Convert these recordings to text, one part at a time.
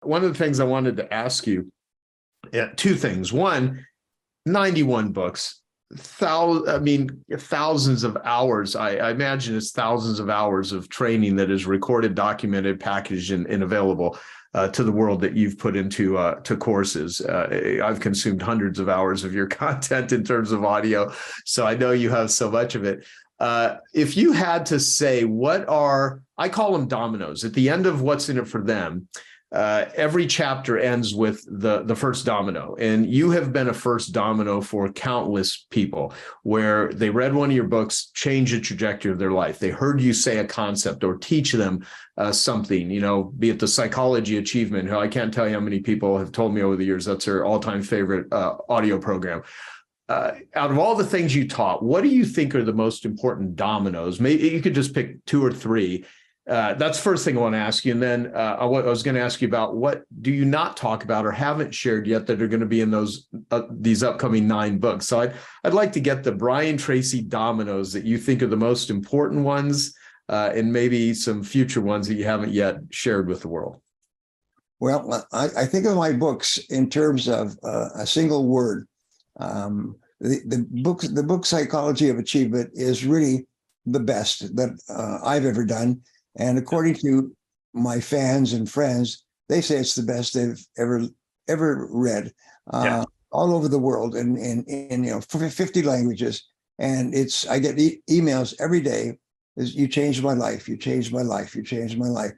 One of the things I wanted to ask you, two things. One, 91 books, thousands of hours. I imagine it's thousands of hours of training that is recorded, documented, packaged, and available to the world that you've put into to courses. I've consumed hundreds of hours of your content in terms of audio, so I know you have so much of it. If you had to say, I call them dominoes, at the end of what's in it for them, every chapter ends with the first domino, and you have been a first domino for countless people where they read one of your books, change the trajectory of their life. They heard you say a concept or teach them something, be it the psychology achievement. I can't tell you how many people have told me over the years that's their all-time favorite audio program. Out of all the things you taught, what do you think are the most important dominoes? Maybe you could just pick two or three. That's the first thing I want to ask you. And then I was going to ask you about what do you not talk about or haven't shared yet that are going to be in these upcoming 9 books. So I'd like to get the Brian Tracy dominoes that you think are the most important ones, and maybe some future ones that you haven't yet shared with the world. Well, I think of my books in terms of a single word. The book Psychology of Achievement is really the best that I've ever done. And according to my fans and friends, they say it's the best they've ever read, all over the world, and in 50 languages. And I get emails every day. You changed my life. You changed my life. You changed my life.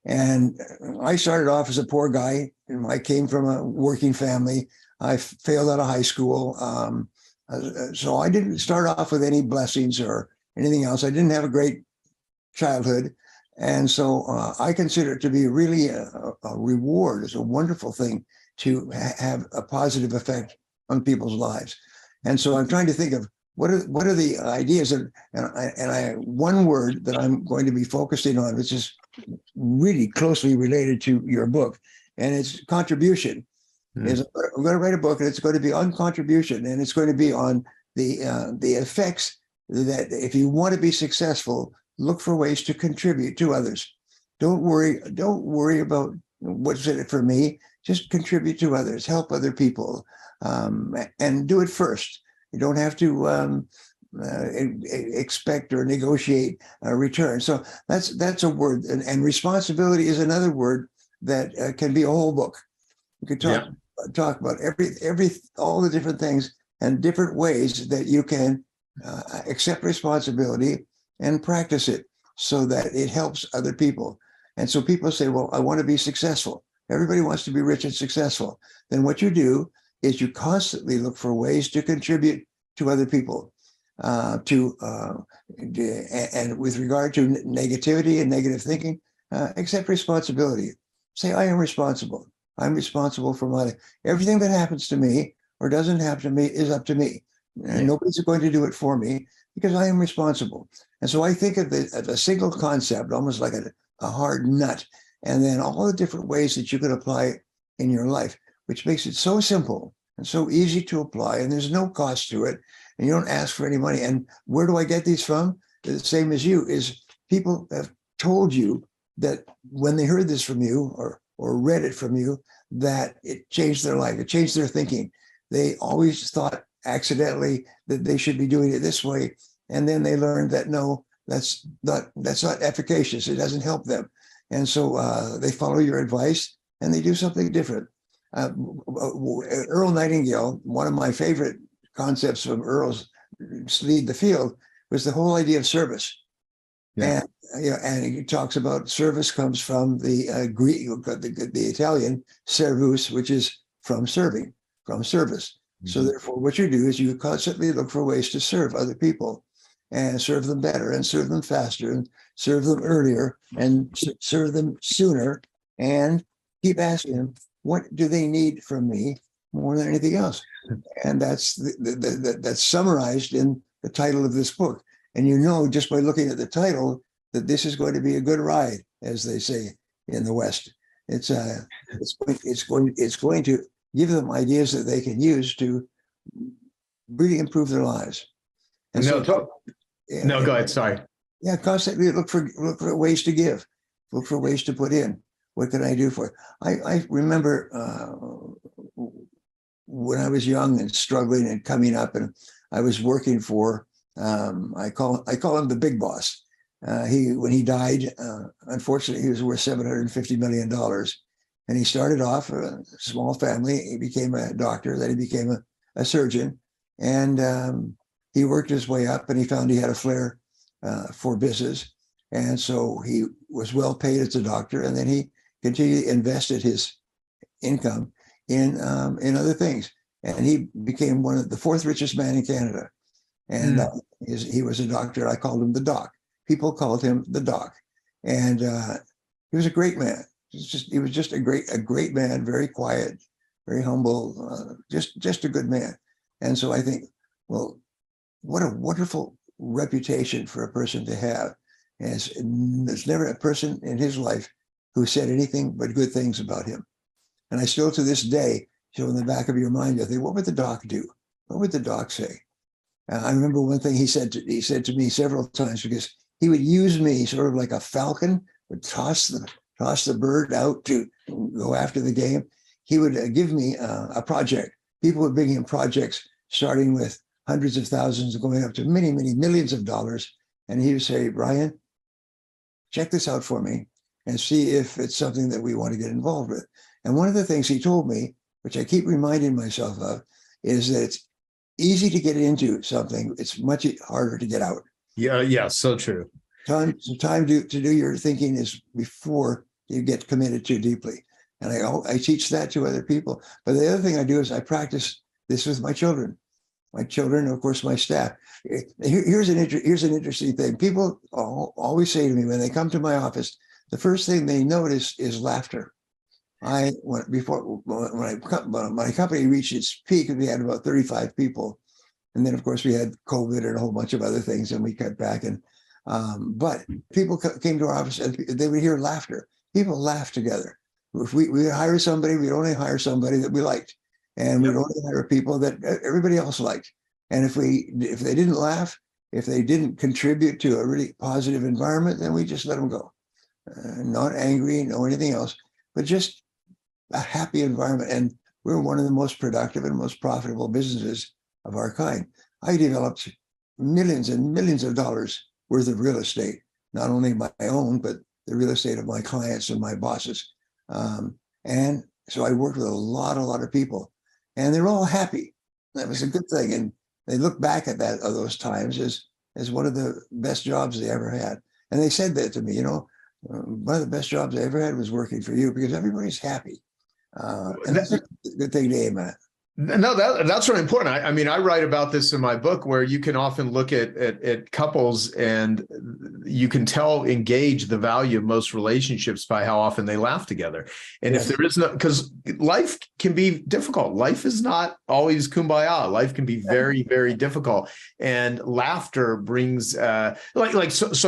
And I started off as a poor guy. I came from a working family. I failed out of high school. So I didn't start off with any blessings or anything else. I didn't have a great childhood. And so I consider it to be really a reward. It's a wonderful thing to have a positive effect on people's lives. And so I'm trying to think of what are the ideas, and one word that I'm going to be focusing on, which is really closely related to your book, and it's contribution. I'm going to write a book, and it's going to be on contribution, and it's going to be on the effects that if you want to be successful, look for ways to contribute to others. Don't worry about what's in it for me. Just contribute to others, help other people, and do it first. You don't have to expect or negotiate a return. So that's a word, and responsibility is another word that can be a whole book. You could talk about all the different things and different ways that you can accept responsibility and practice it so that it helps other people. And so people say, well, I want to be successful. Everybody wants to be rich and successful. Then what you do is you constantly look for ways to contribute to other people, and with regard to negativity and negative thinking, accept responsibility. Say, I am responsible. I'm responsible for everything that happens to me or doesn't happen to me is up to me. And nobody's going to do it for me because I am responsible. And so I think of a single concept, almost like a hard nut, and then all the different ways that you could apply it in your life, which makes it so simple and so easy to apply, and there's no cost to it, and you don't ask for any money. And where do I get these from? The same as you, is people have told you that when they heard this from you or read it from you, that it changed their life, it changed their thinking. They always thought accidentally that they should be doing it this way, and then they learned that no, that's not efficacious. It doesn't help them, and so they follow your advice and they do something different. Earl Nightingale, one of my favorite concepts from Earl's Lead the Field, was the whole idea of service. And he talks about service comes from the Greek, the Italian servus, which is from serving, from service. So therefore, what you do is you constantly look for ways to serve other people and serve them better and serve them faster and serve them earlier and serve them sooner, and keep asking them, what do they need from me more than anything else? And that's that's summarized in the title of this book. And you know, just by looking at the title, that this is going to be a good ride, as they say in the West. It's going to give them ideas that they can use to really improve their lives. And go ahead. Sorry. Yeah, constantly look for ways to give, look for ways to put in. What can I do for you? I remember when I was young and struggling and coming up, and I was working for, I call him the big boss. When he died, unfortunately, he was worth $750 million. And he started off a small family. He became a doctor, then he became a surgeon. And he worked his way up, and he found he had a flair for business. And so he was well paid as a doctor. And then he continually invested his income in other things. And he became one of the fourth richest man in Canada. And he was a doctor. I called him the doc. People called him the doc. And he was a great man. He was just a great man, very quiet, very humble, just a good man. And so I think, well, what a wonderful reputation for a person to have. And there's never a person in his life who said anything but good things about him. And I still, to this day, so in the back of your mind, you think, what would the doc do? What would the doc say? I remember one thing he said to me several times, because he would use me sort of like a falcon, would toss the bird out to go after the game. He would give me a project. People would bring him projects starting with hundreds of thousands, going up to many, many millions of dollars. And he would say, Brian, check this out for me and see if it's something that we want to get involved with. And one of the things he told me, which I keep reminding myself of, is that it's easy to get into something. It's much harder to get out. Yeah, so true. Time to do your thinking is before you get committed too deeply. And I teach that to other people. But the other thing I do is I practice this with my children. My children, of course, my staff. Here's an interesting thing. People always say to me when they come to my office, the first thing they notice is laughter. When my company reached its peak, we had about 35 people. And then, of course, we had COVID and a whole bunch of other things, and we cut back. But people came to our office and they would hear laughter. People laugh together. If we would hire somebody, we'd only hire somebody that we liked. And we'd only hire people that everybody else liked. And if they didn't laugh, if they didn't contribute to a really positive environment, then we just let them go. Not angry, no anything else, but just a happy environment. And we're one of the most productive and most profitable businesses of our kind. I developed millions and millions of dollars worth of real estate, not only my own, but the real estate of my clients and my bosses. And so I worked with a lot of people, and they're all happy. That was a good thing. And they look back at those times as one of the best jobs they ever had. And they said that to me, one of the best jobs I ever had was working for you, because everybody's happy. And that's a good thing to aim at. No, that's really important. I mean, I write about this in my book, where you can often look at couples and you can engage the value of most relationships by how often they laugh together. And yes. If there is no, because life can be difficult. Life is not always kumbaya. Life can be very, very difficult. And laughter brings, so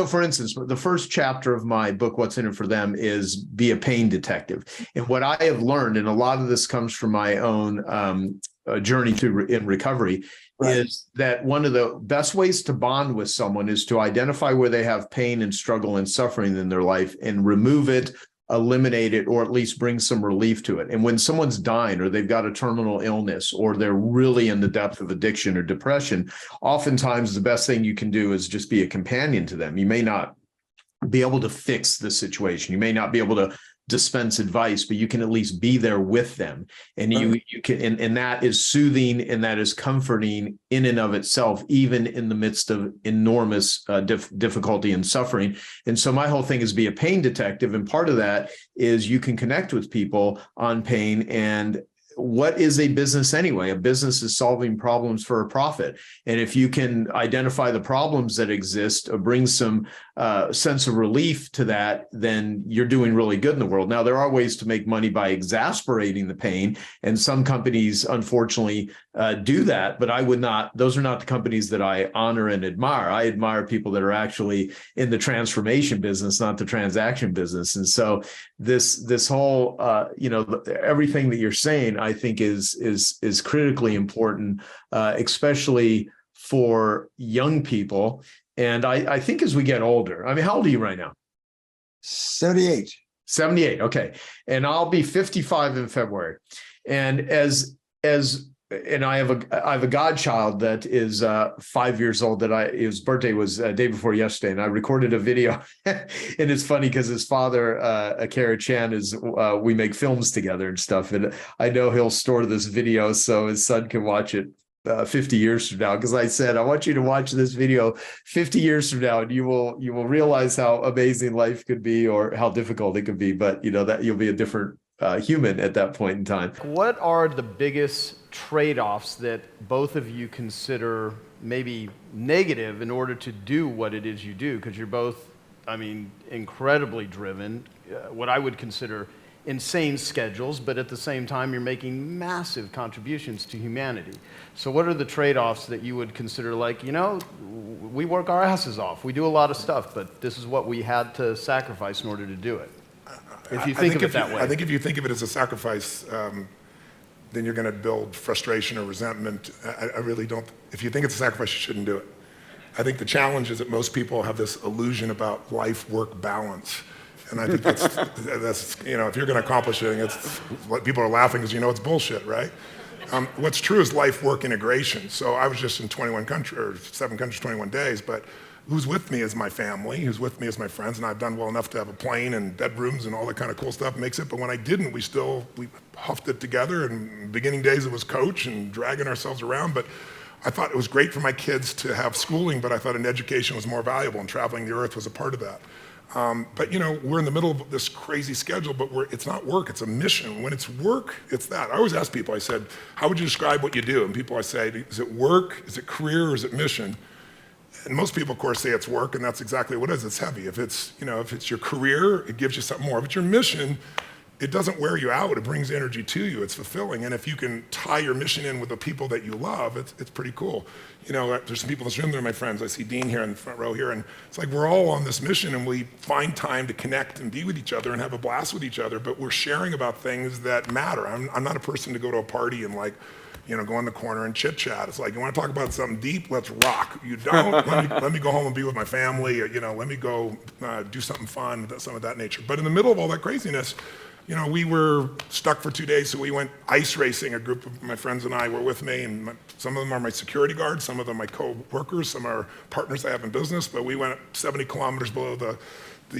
for instance, the first chapter of my book, What's in It for Them, is be a pain detective. And what I have learned, and a lot of this comes from my own journey in recovery, right, is that one of the best ways to bond with someone is to identify where they have pain and struggle and suffering in their life and remove it, eliminate it, or at least bring some relief to it. And when someone's dying, or they've got a terminal illness, or they're really in the depth of addiction or depression, oftentimes the best thing you can do is just be a companion to them. You may not be able to fix the situation. You may not be able to dispense advice, but you can at least be there with them. And you can, and that is soothing, and that is comforting in and of itself, even in the midst of enormous difficulty and suffering. And so my whole thing is be a pain detective. And part of that is you can connect with people on pain. And what is a business anyway? A business is solving problems for a profit. And if you can identify the problems that exist, or bring some sense of relief to that, then you're doing really good in the world. Now, there are ways to make money by exasperating the pain. And some companies, unfortunately, do that. But I would not, those are not the companies that I honor and admire. I admire people that are actually in the transformation business, not the transaction business. And so this whole, everything that you're saying, I think is critically important, especially for young people. And I think as we get older, I mean, how old are you right now? 78. 78. Okay. And I'll be 55 in February. And I have a godchild that is 5 years old his birthday was day before yesterday. And I recorded a video and it's funny because his father, Akara Chan, we make films together and stuff. And I know he'll store this video so his son can watch it 50 years from now, because I said, I want you to watch this video 50 years from now and you will realize how amazing life could be or how difficult it could be. But that you'll be a different human at that point in time. What are the biggest trade-offs that both of you consider maybe negative in order to do what it is you do? Because you're both, incredibly driven, what I would consider insane schedules, but at the same time, you're making massive contributions to humanity. So what are the trade-offs that you would consider like, we work our asses off, we do a lot of stuff, but this is what we had to sacrifice in order to do it? If you think of it that way. I think if you think of it as a sacrifice, then you're going to build frustration or resentment. I really don't. If you think it's a sacrifice, you shouldn't do it. I think the challenge is that most people have this illusion about life-work balance. And I think that's if you're going to accomplish anything, it's what people are laughing because it's bullshit, right? What's true is life-work integration. So I was just in 7 countries, 21 days, but who's with me is my family, who's with me is my friends, and I've done well enough to have a plane and bedrooms and all that kind of cool stuff makes it. But when I didn't, we huffed it together. And beginning days it was coach and dragging ourselves around. But I thought it was great for my kids to have schooling, but I thought an education was more valuable, and traveling the earth was a part of that. But we're in the middle of this crazy schedule, but it's not work, it's a mission. When it's work, it's that. I always ask people, I said, how would you describe what you do? And people, I say, is it work, is it career, or is it mission? And most people, of course, say it's work, and that's exactly what it is. It's heavy. If it's your career, it gives you something more. If it's your mission, it doesn't wear you out. It brings energy to you. It's fulfilling. And if you can tie your mission in with the people that you love, it's pretty cool. There's some people in this room, they're my friends. I see Dean here in the front row here, and it's like we're all on this mission, and we find time to connect and be with each other and have a blast with each other, but we're sharing about things that matter. I'm not a person to go to a party and go in the corner and chit chat. It's like, you want to talk about something deep? Let's rock. You don't? let me go home and be with my family. Or, let me go do something fun, some of that nature. But in the middle of all that craziness, we were stuck for 2 days, so we went ice racing. A group of my friends and I were with me, and some of them are my security guards, some of them my co-workers, some are partners I have in business. But we went 70 kilometers below the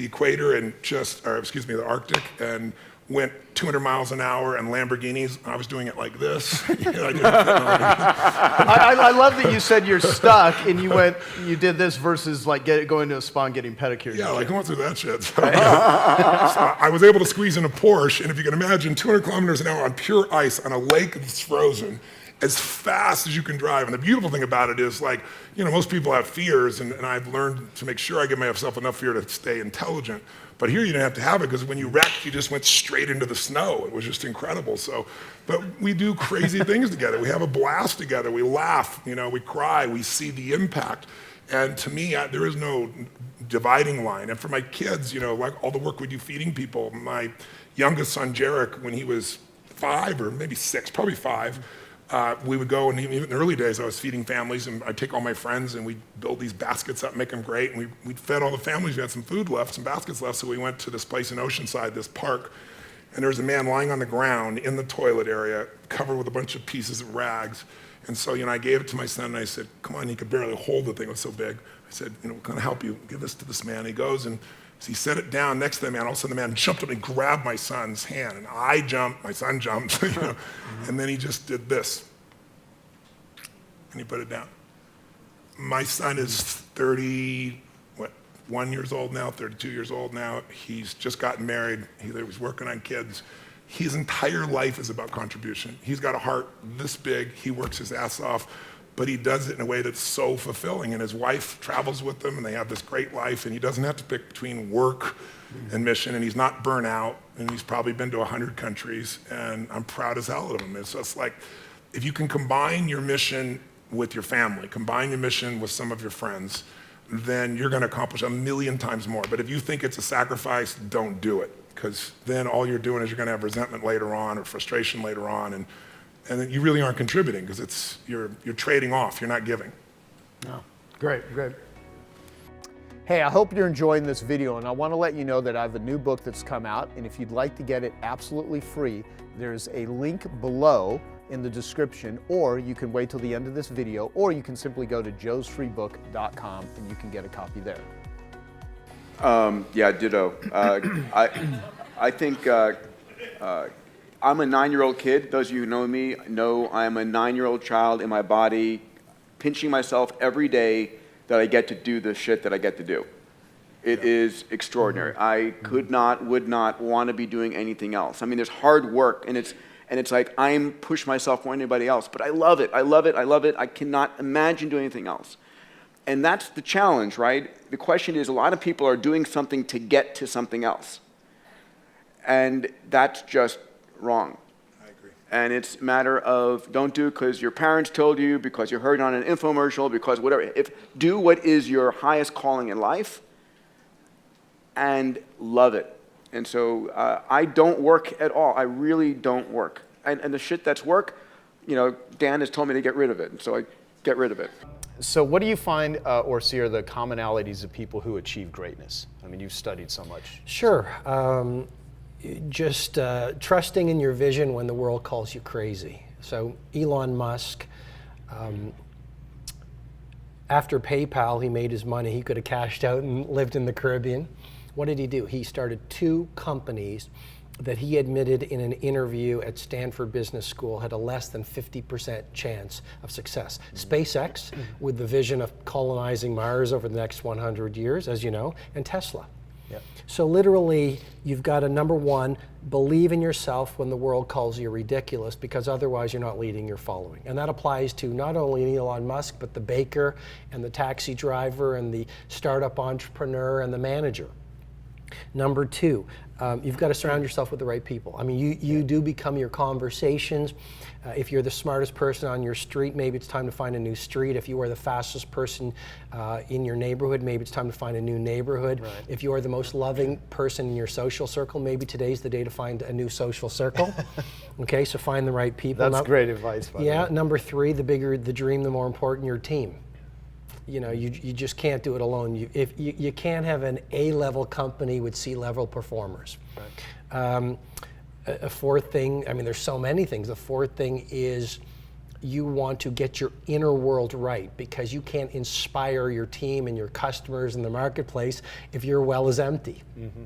equator and the Arctic, and went 200 miles an hour and Lamborghinis. I was doing it like this. I love that you said you're stuck and you did this versus like going to a spa and getting pedicures. Yeah, going through that shit. So I was able to squeeze in a Porsche, and if you can imagine 200 kilometers an hour on pure ice on a lake that's frozen, as fast as you can drive. And the beautiful thing about it is most people have fears, and I've learned to make sure I give myself enough fear to stay intelligent. But here you didn't have to have it, because when you wrecked, you just went straight into the snow. It was just incredible. But we do crazy things together. We have a blast together. We laugh, we cry, we see the impact. And to me, there is no dividing line. And for my kids, like all the work we do feeding people, my youngest son, Jarek, when he was 5 or maybe 6, probably 5, we would go, and even in the early days, I was feeding families, and I'd take all my friends, and we'd build these baskets up, make them great, and we'd fed all the families. We had some food left, some baskets left, so we went to this place in Oceanside, this park, and there was a man lying on the ground in the toilet area, covered with a bunch of pieces of rags. And so, I gave it to my son, and I said, come on, he could barely hold the thing, it was so big. I said, what can I help you? Give this to this man. He goes, and he set it down next to the man. All of a sudden, the man jumped up and grabbed my son's hand. And I jumped, my son jumped, and then he just did this. And he put it down. My son is 31 years old now, 32 years old now. He's just gotten married. He was working on kids. His entire life is about contribution. He's got a heart this big. He works his ass off, but he does it in a way that's so fulfilling. And his wife travels with them, and they have this great life, and he doesn't have to pick between work and mission, and he's not burnt out, and he's probably been to 100 countries, and I'm proud as hell of him. It's just like, if you can combine your mission with your family, combine your mission with some of your friends, then you're going to accomplish 1,000,000 times more. But if you think it's a sacrifice, don't do it, because then all you're doing is you're going to have resentment later on or frustration later on, and then you really aren't contributing, because you're trading off, you're not giving. No. Great. Hey, I hope you're enjoying this video, and I want to let you know that I have a new book that's come out, and if you'd like to get it absolutely free, there's a link below in the description, or you can wait till the end of this video, or you can simply go to joesfreebook.com and you can get a copy there. Yeah, ditto. I think I'm a 9-year-old kid. Those of you who know me know I'm a 9-year-old child in my body, pinching myself every day that I get to do the shit that I get to do. It is extraordinary. I would not want to be doing anything else. I mean, there's hard work, and it's like I'm push myself more than anybody else, but I love it. I love it. I love it. I cannot imagine doing anything else. And that's the challenge, right? The question is, a lot of people are doing something to get to something else. And that's just wrong. And it's a matter of don't do it because your parents told you, because you heard it on an infomercial, because whatever. Do what is your highest calling in life and love it. And so I don't work at all. I really don't work. And the shit that's work, Dan has told me to get rid of it. And so I get rid of it. So what do you find or see are the commonalities of people who achieve greatness? I mean, you've studied so much. Sure. Just trusting in your vision when the world calls you crazy. So Elon Musk, after PayPal, he made his money. He could have cashed out and lived in the Caribbean. What did he do? He started 2 companies that he admitted in an interview at Stanford Business School had a less than 50% chance of success. SpaceX, with the vision of colonizing Mars over the next 100 years, as you know, and Tesla. Yep. So literally, you've got to, number one, believe in yourself when the world calls you ridiculous, because otherwise you're not leading, you're following. And that applies to not only Elon Musk, but the baker and the taxi driver and the startup entrepreneur and the manager. Number 2, you've got to surround yourself with the right people. I mean, you do become your conversations. If you're the smartest person on your street, maybe it's time to find a new street. If you are the fastest person in your neighborhood, maybe it's time to find a new neighborhood. Right. If you are the most loving person in your social circle, maybe today's the day to find a new social circle. Okay, so find the right people. That's great advice, by the way. Yeah, number 3, the bigger the dream, the more important your team. You just can't do it alone. You can't have an A-level company with C-level performers. Right. A 4th thing, I mean, there's so many things. The 4th thing is you want to get your inner world right, because you can't inspire your team and your customers in the marketplace if your well is empty. Mm-hmm.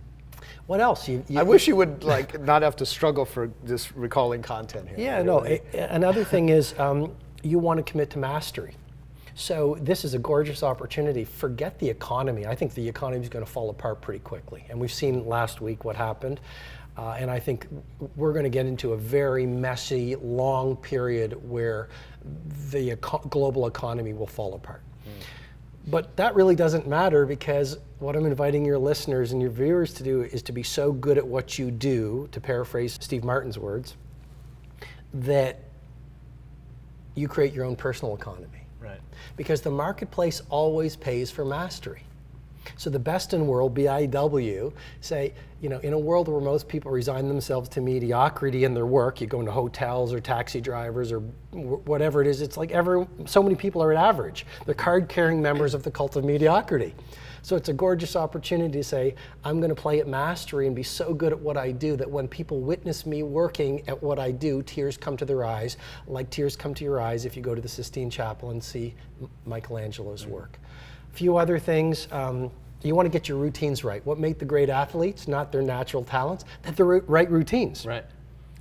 What else? I wish you would not have to struggle for just recalling content here. Yeah, no. Another thing is you want to commit to mastery. So this is a gorgeous opportunity. Forget the economy. I think the economy is going to fall apart pretty quickly. And we've seen last week what happened. And I think we're going to get into a very messy, long period where the global economy will fall apart. But that really doesn't matter, because what I'm inviting your listeners and your viewers to do is to be so good at what you do, to paraphrase Steve Martin's words, that you create your own personal economy. Right. Because the marketplace always pays for mastery. So the best in world, BIW, say, in a world where most people resign themselves to mediocrity in their work, you go into hotels or taxi drivers or whatever it is, it's like so many people are at average. They're card-carrying members of the cult of mediocrity. So it's a gorgeous opportunity to say, I'm going to play at mastery and be so good at what I do that when people witness me working at what I do, tears come to their eyes, like tears come to your eyes if you go to the Sistine Chapel and see Michelangelo's work. A few other things. You want to get your routines right. What made the great athletes? Not their natural talents, that the right routines. Right.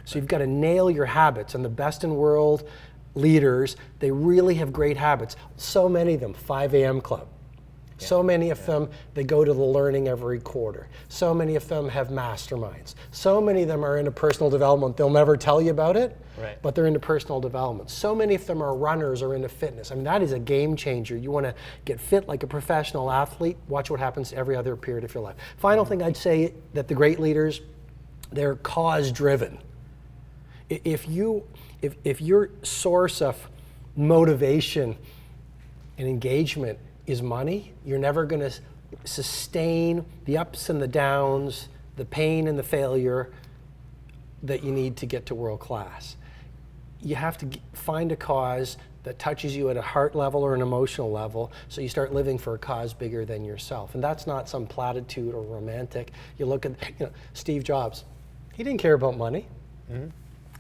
So you've got to nail your habits, and the best in world leaders, they really have great habits. So many of them, 5 a.m. club. So many of them, they go to the learning every quarter. So many of them have masterminds. So many of them are into personal development. They'll never tell you about it, but they're into personal development. So many of them are runners or into fitness. I mean, that is a game changer. You want to get fit like a professional athlete, watch what happens every other period of your life. Final thing I'd say, that the great leaders, they're cause-driven. If your source of motivation and engagement is money, you're never going to sustain the ups and the downs, the pain and the failure that you need to get to world class. You have to find a cause that touches you at a heart level or an emotional level, so you start living for a cause bigger than yourself. And that's not some platitude or romantic. You look at, Steve Jobs, he didn't care about money.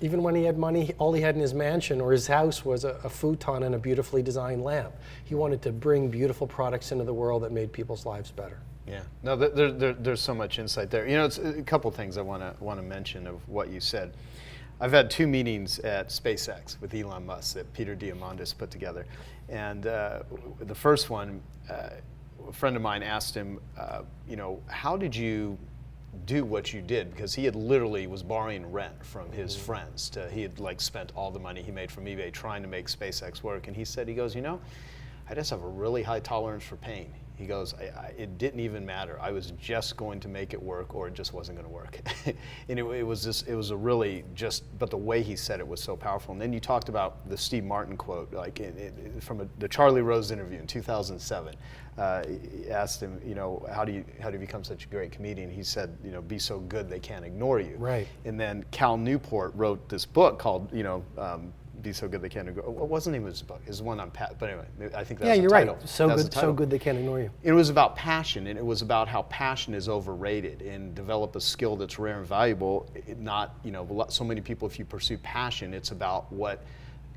Even when he had money, all he had in his mansion or his house was a futon and a beautifully designed lamp. He wanted to bring beautiful products into the world that made people's lives better. Yeah, no, there's so much insight there. It's a couple things I want to mention of what you said. I've had 2 meetings at SpaceX with Elon Musk that Peter Diamandis put together, and the first one, a friend of mine asked him, how did you do what you did? Because he had literally was borrowing rent from his friends. He had spent all the money he made from eBay trying to make SpaceX work, and he goes, I just have a really high tolerance for pain. He goes, it didn't even matter. I was just going to make it work, or it just wasn't going to work. And it was a really but the way he said it was so powerful. And then you talked about the Steve Martin quote, from the Charlie Rose interview in 2007. He asked him, how do you become such a great comedian? He said, be so good they can't ignore you. Right. And then Cal Newport wrote this book called, Be So Good They Can't Ignore. What was the name of his book? It's one on Pat. But anyway, I think that's the title. Right. So good they can't ignore you. It was about passion, and it was about how passion is overrated, and develop a skill that's rare and valuable. So many people, if you pursue passion, it's about what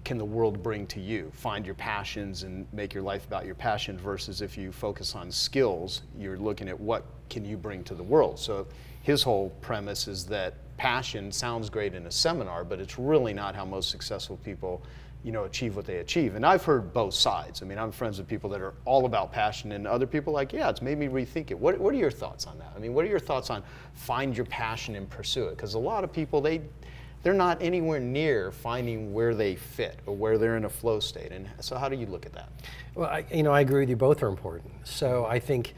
can the world bring to you. Find your passions and make your life about your passion, versus if you focus on skills, you're looking at what can you bring to the world. So his whole premise is that passion sounds great in a seminar, but it's really not how most successful people, achieve what they achieve. And I've heard both sides. I mean, I'm friends with people that are all about passion, and other people it's made me rethink it. What are your thoughts on that? I mean, what are your thoughts on find your passion and pursue it? Because a lot of people, they're not anywhere near finding where they fit or where they're in a flow state. And so how do you look at that? Well, I agree with you. Both are important. So I think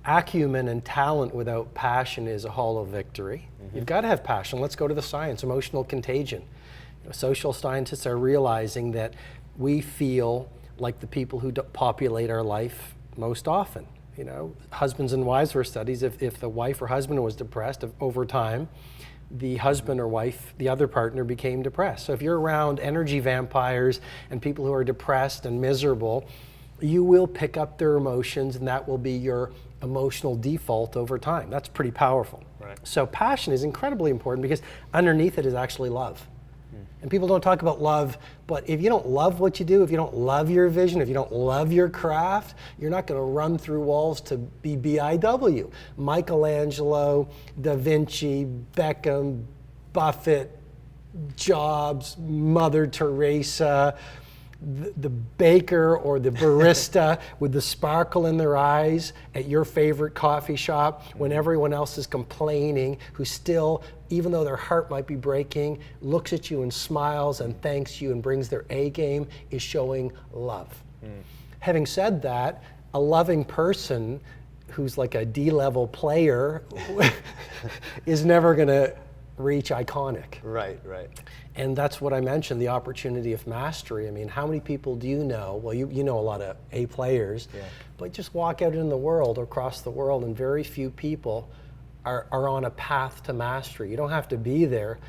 acumen and talent without passion is a hollow victory. You've got to have passion. Let's go to the science, emotional contagion. Social scientists are realizing that we feel like the people who populate our life most often. Husbands and wives were studies. If the wife or husband was depressed, over time, the husband or wife, the other partner, became depressed. So if you're around energy vampires and people who are depressed and miserable, you will pick up their emotions, and that will be your emotional default over time. That's pretty powerful. Right. So passion is incredibly important, because underneath it is actually love. And people don't talk about love, but if you don't love what you do, if you don't love your vision, if you don't love your craft, you're not going to run through walls to be BIW. Michelangelo, Da Vinci, Beckham, Buffett, Jobs, Mother Teresa, the baker or the barista with the sparkle in their eyes at your favorite coffee shop when everyone else is complaining, who still, even though their heart might be breaking, looks at you and smiles and thanks you and brings their A game, is showing love. Having said that, a loving person who's like a D-level player is never going to reach iconic. Right. And that's what I mentioned, the opportunity of mastery. I mean, how many people do you know? Well, you know a lot of A players, but just walk out in the world or across the world, and very few people are on a path to mastery. You don't have to be there,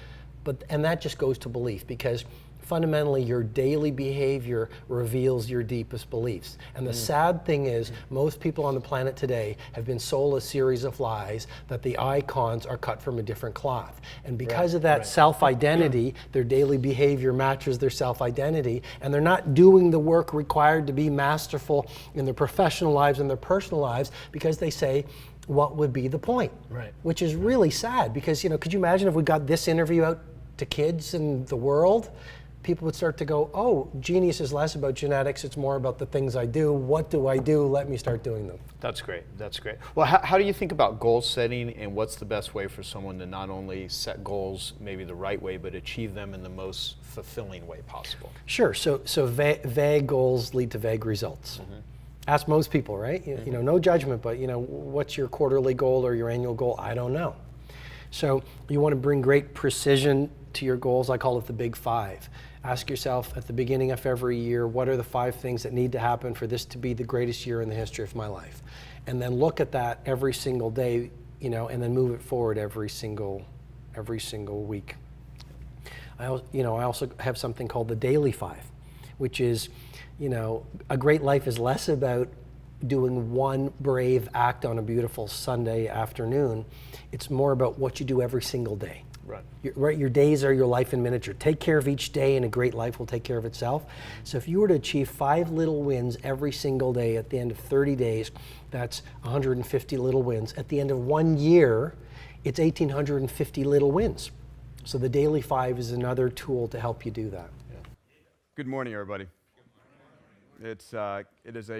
and that just goes to belief, because fundamentally your daily behavior reveals your deepest beliefs. And the sad thing is, most people on the planet today have been sold a series of lies that the icons are cut from a different cloth. And because of that self-identity, their daily behavior matches their self-identity, and they're not doing the work required to be masterful in their professional lives and their personal lives, because they say, what would be the point? Right. Which is really sad, because could you imagine if we got this interview out to kids in the world? People would start to go, oh, genius is less about genetics, it's more about the things I do. What do I do? Let me start doing them. That's great. Well, how do you think about goal setting, and what's the best way for someone to not only set goals maybe the right way, but achieve them in the most fulfilling way possible? Sure. So vague goals lead to vague results. Ask most people, right? No judgment, but what's your quarterly goal or your annual goal? I don't know. So you want to bring great precision to your goals. I call it the big 5. Ask yourself at the beginning of every year, what are the 5 things that need to happen for this to be the greatest year in the history of my life? And then look at that every single day, and then move it forward every single week. I also have something called the daily 5. which is, a great life is less about doing one brave act on a beautiful Sunday afternoon. It's more about what you do every single day. Right. Your days are your life in miniature. Take care of each day and a great life will take care of itself. So if you were to achieve 5 little wins every single day at the end of 30 days, that's 150 little wins. At the end of 1 year, it's 1,850 little wins. So the Daily 5 is another tool to help you do that. Good morning, everybody. It is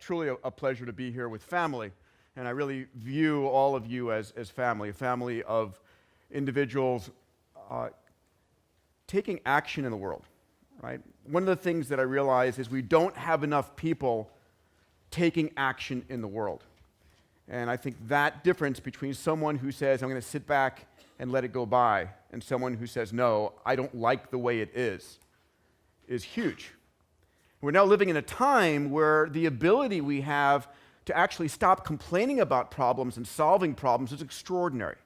truly a pleasure to be here with family, and I really view all of you as family, a family of individuals taking action in the world, right? One of the things that I realize is we don't have enough people taking action in the world. And I think that difference between someone who says, I'm going to sit back and let it go by, and someone who says, no, I don't like the way it is huge. We're now living in a time where the ability we have to actually stop complaining about problems and solving problems is extraordinary.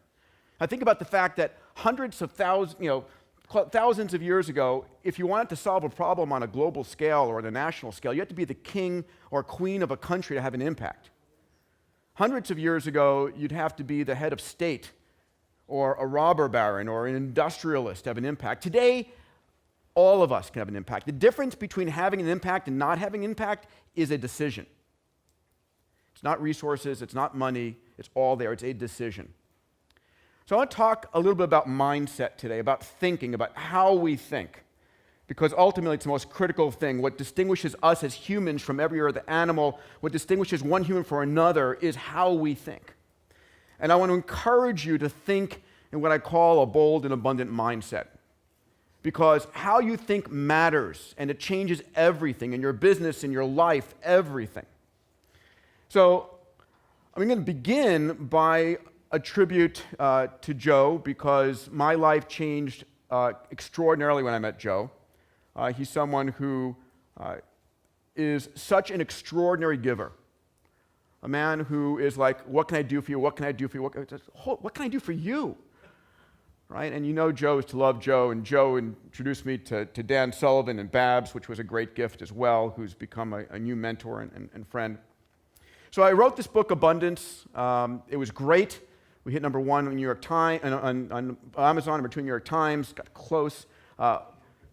I think about the fact that hundreds of thousands of years ago, if you wanted to solve a problem on a global scale or on a national scale, you had to be the king or queen of a country to have an impact. Hundreds of years ago, you'd have to be the head of state or a robber baron or an industrialist to have an impact. Today, all of us can have an impact. The difference between having an impact and not having an impact is a decision. It's not resources, it's not money, it's all there, it's a decision. So I want to talk a little bit about mindset today, about thinking, about how we think. Because ultimately it's the most critical thing. What distinguishes us as humans from every other animal, what distinguishes one human from another is how we think. And I want to encourage you to think in what I call a bold and abundant mindset. Because how you think matters, and it changes everything in your business, in your life, everything. So I'm going to begin by a tribute to Joe, because my life changed extraordinarily when I met Joe. He's someone who is such an extraordinary giver. A man who is like, what can I do for you? What can I do for you? What can I do for you? Right? And you know Joe is to love Joe, and Joe introduced me to Dan Sullivan and Babs, which was a great gift as well, who's become a new mentor and friend. So I wrote this book, Abundance. It was great. We hit number 1 on New York Times, on Amazon, number 2 in New York Times, got close.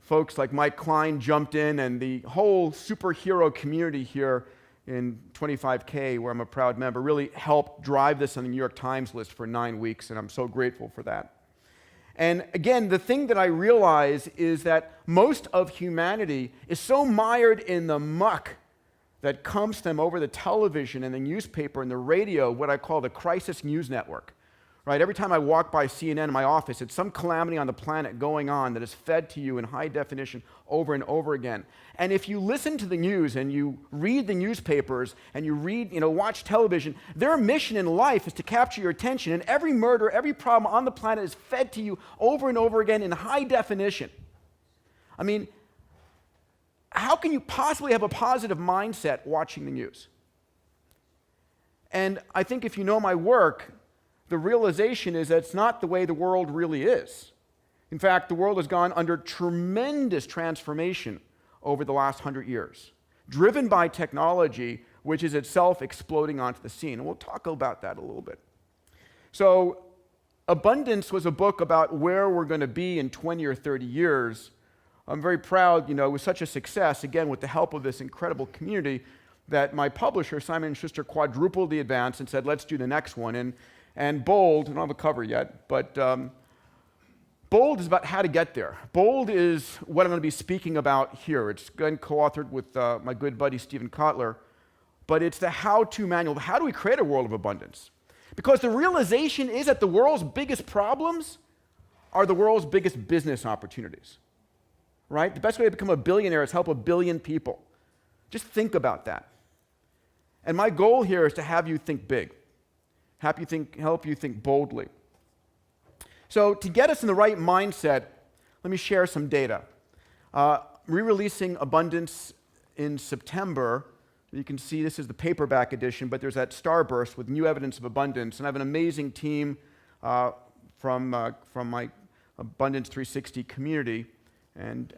Folks like Mike Klein jumped in, and the whole superhero community here in 25K, where I'm a proud member, really helped drive this on the New York Times list for 9 weeks, and I'm so grateful for that. And again, the thing that I realize is that most of humanity is so mired in the muck that comes to them over the television and the newspaper and the radio, what I call the crisis news network. Right? Every time I walk by CNN in my office, it's some calamity on the planet going on that is fed to you in high definition over and over again. And if you listen to the news and you read the newspapers and you watch television, their mission in life is to capture your attention. And every murder, every problem on the planet is fed to you over and over again in high definition. I mean, how can you possibly have a positive mindset watching the news? And I think if you know my work, the realization is that it's not the way the world really is. In fact, the world has gone under tremendous transformation over the last 100 years, driven by technology, which is itself exploding onto the scene. And we'll talk about that a little bit. So, Abundance was a book about where we're going to be in 20 or 30 years. I'm very proud, it was such a success, again, with the help of this incredible community, that my publisher, Simon & Schuster, quadrupled the advance and said, let's do the next one. And Bold, I don't have a cover yet, but Bold is about how to get there. Bold is what I'm going to be speaking about here. It's been co-authored with my good buddy Stephen Kotler, but it's the how-to manual. How do we create a world of abundance? Because the realization is that the world's biggest problems are the world's biggest business opportunities, right? The best way to become a billionaire is help 1 billion people. Just think about that. And my goal here is to have you think big. Help you think boldly. So to get us in the right mindset, let me share some data. Re-releasing Abundance in September. You can see this is the paperback edition, but there's that starburst with new evidence of abundance. And I have an amazing team from my Abundance 360 community. And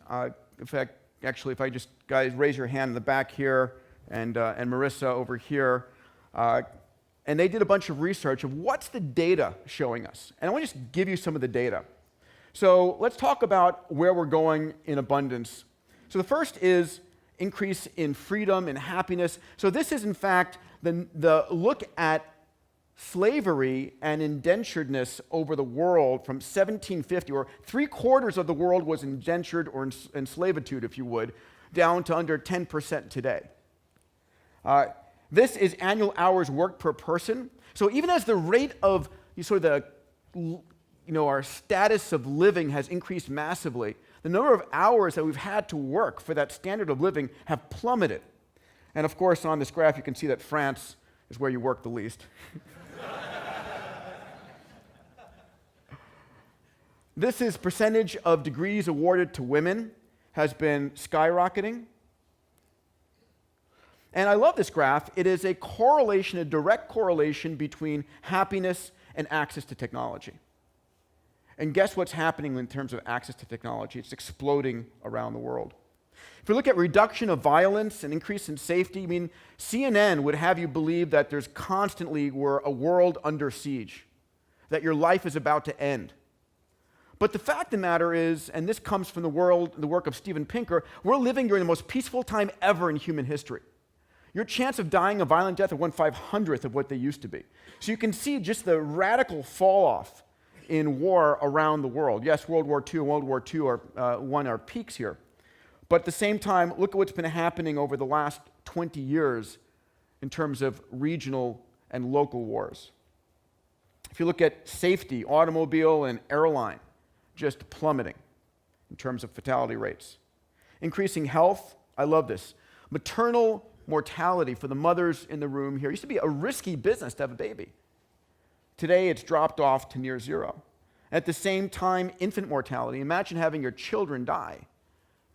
in fact, actually, if I just, guys, raise your hand in the back here, and Marissa over here. And they did a bunch of research of what's the data showing us. And I want to just give you some of the data. So let's talk about where we're going in abundance. So the first is increase in freedom and happiness. So this is, in fact, the look at slavery and indenturedness over the world from 1750, or 3/4 of the world was indentured or in slavitude, if you would, down to under 10% today. This is annual hours worked per person. So even as the rate of our status of living has increased massively, the number of hours that we've had to work for that standard of living have plummeted. And of course, on this graph, you can see that France is where you work the least. This is percentage of degrees awarded to women has been skyrocketing. And I love this graph. It is a correlation, a direct correlation between happiness and access to technology. And guess what's happening in terms of access to technology? It's exploding around the world. If you look at reduction of violence and increase in safety, I mean, CNN would have you believe that there's constantly a world under siege, that your life is about to end. But the fact of the matter is, and this comes from the work of Steven Pinker, we're living during the most peaceful time ever in human history. Your chance of dying a violent death are 1/500th of what they used to be. So you can see just the radical fall off in war around the world. Yes, World War II and World War II are peaks here. But at the same time, look at what's been happening over the last 20 years in terms of regional and local wars. If you look at safety, automobile and airline, just plummeting in terms of fatality rates. Increasing health, I love this. Maternal mortality for the mothers in the room here. It used to be a risky business to have a baby. Today, it's dropped off to near zero. At the same time, infant mortality. Imagine having your children die.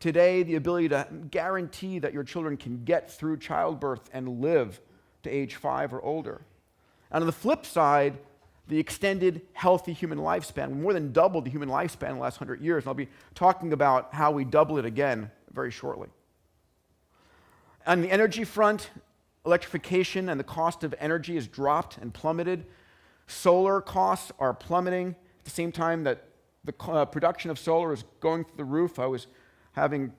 Today, the ability to guarantee that your children can get through childbirth and live to age 5 or older. And on the flip side, the extended healthy human lifespan. We more than doubled the human lifespan in the last 100 years. And I'll be talking about how we double it again very shortly. On the energy front, electrification and the cost of energy has dropped and plummeted. Solar costs are plummeting at the same time that the production of solar is going through the roof. I was having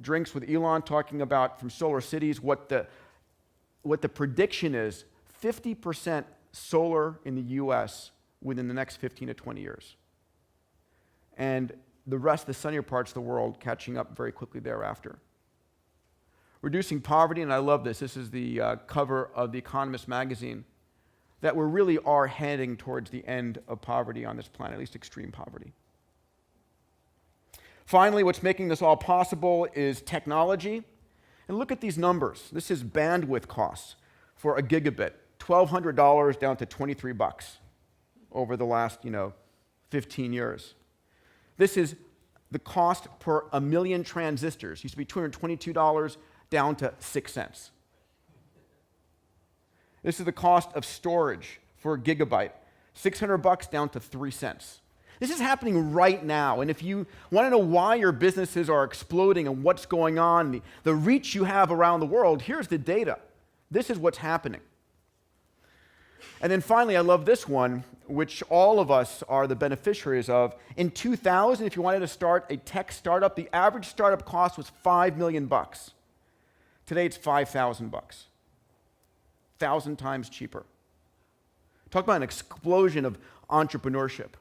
drinks with Elon talking about from Solar Cities what the prediction is: 50% solar in the US within the next 15 to 20 years. And the rest of the sunnier parts of the world catching up very quickly thereafter. Reducing poverty, and I love this. This is the cover of The Economist magazine, that we really are heading towards the end of poverty on this planet, at least extreme poverty. Finally, what's making this all possible is technology. And look at these numbers. This is bandwidth costs for a gigabit, $1,200 down to $23 over the last 15 years. This is the cost per a million transistors. Used to be $222 down to 6 cents. This is the cost of storage for a gigabyte, $600 down to 3 cents. This is happening right now, and if you want to know why your businesses are exploding and what's going on, the reach you have around the world, here's the data. This is what's happening. And then finally, I love this one, which all of us are the beneficiaries of. In 2000, if you wanted to start a tech startup, the average startup cost was $5 million. Today, it's $5,000. 1,000 times cheaper. Talk about an explosion of entrepreneurship.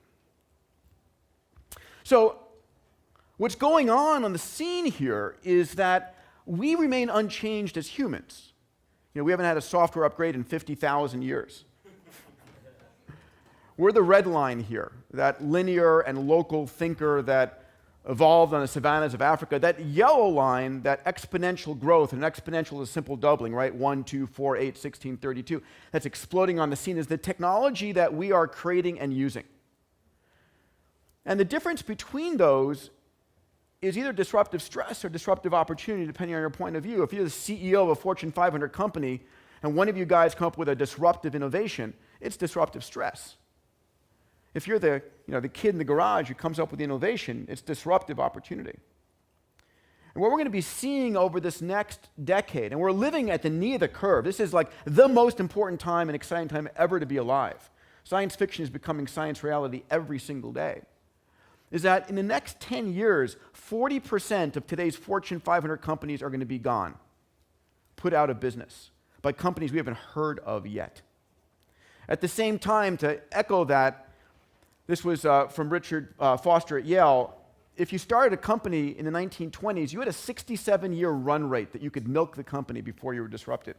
So, what's going on the scene here is that we remain unchanged as humans. We haven't had a software upgrade in 50,000 years. We're the red line here, that linear and local thinker that evolved on the savannas of Africa. That yellow line, that exponential growth, and exponential is simple doubling, right? 1, 2, 4, 8, 16, 32. That's exploding on the scene is the technology that we are creating and using. And the difference between those is either disruptive stress or disruptive opportunity, depending on your point of view. If you're the CEO of a Fortune 500 company and one of you guys come up with a disruptive innovation, it's disruptive stress. If you're the kid in the garage who comes up with the innovation, it's disruptive opportunity. And what we're going to be seeing over this next decade, and we're living at the knee of the curve. This is like the most important time and exciting time ever to be alive. Science fiction is becoming science reality every single day. Is that in the next 10 years, 40% of today's Fortune 500 companies are going to be gone, put out of business by companies we haven't heard of yet. At the same time, to echo that, this was from Richard Foster at Yale. If you started a company in the 1920s, you had a 67-year run rate that you could milk the company before you were disrupted.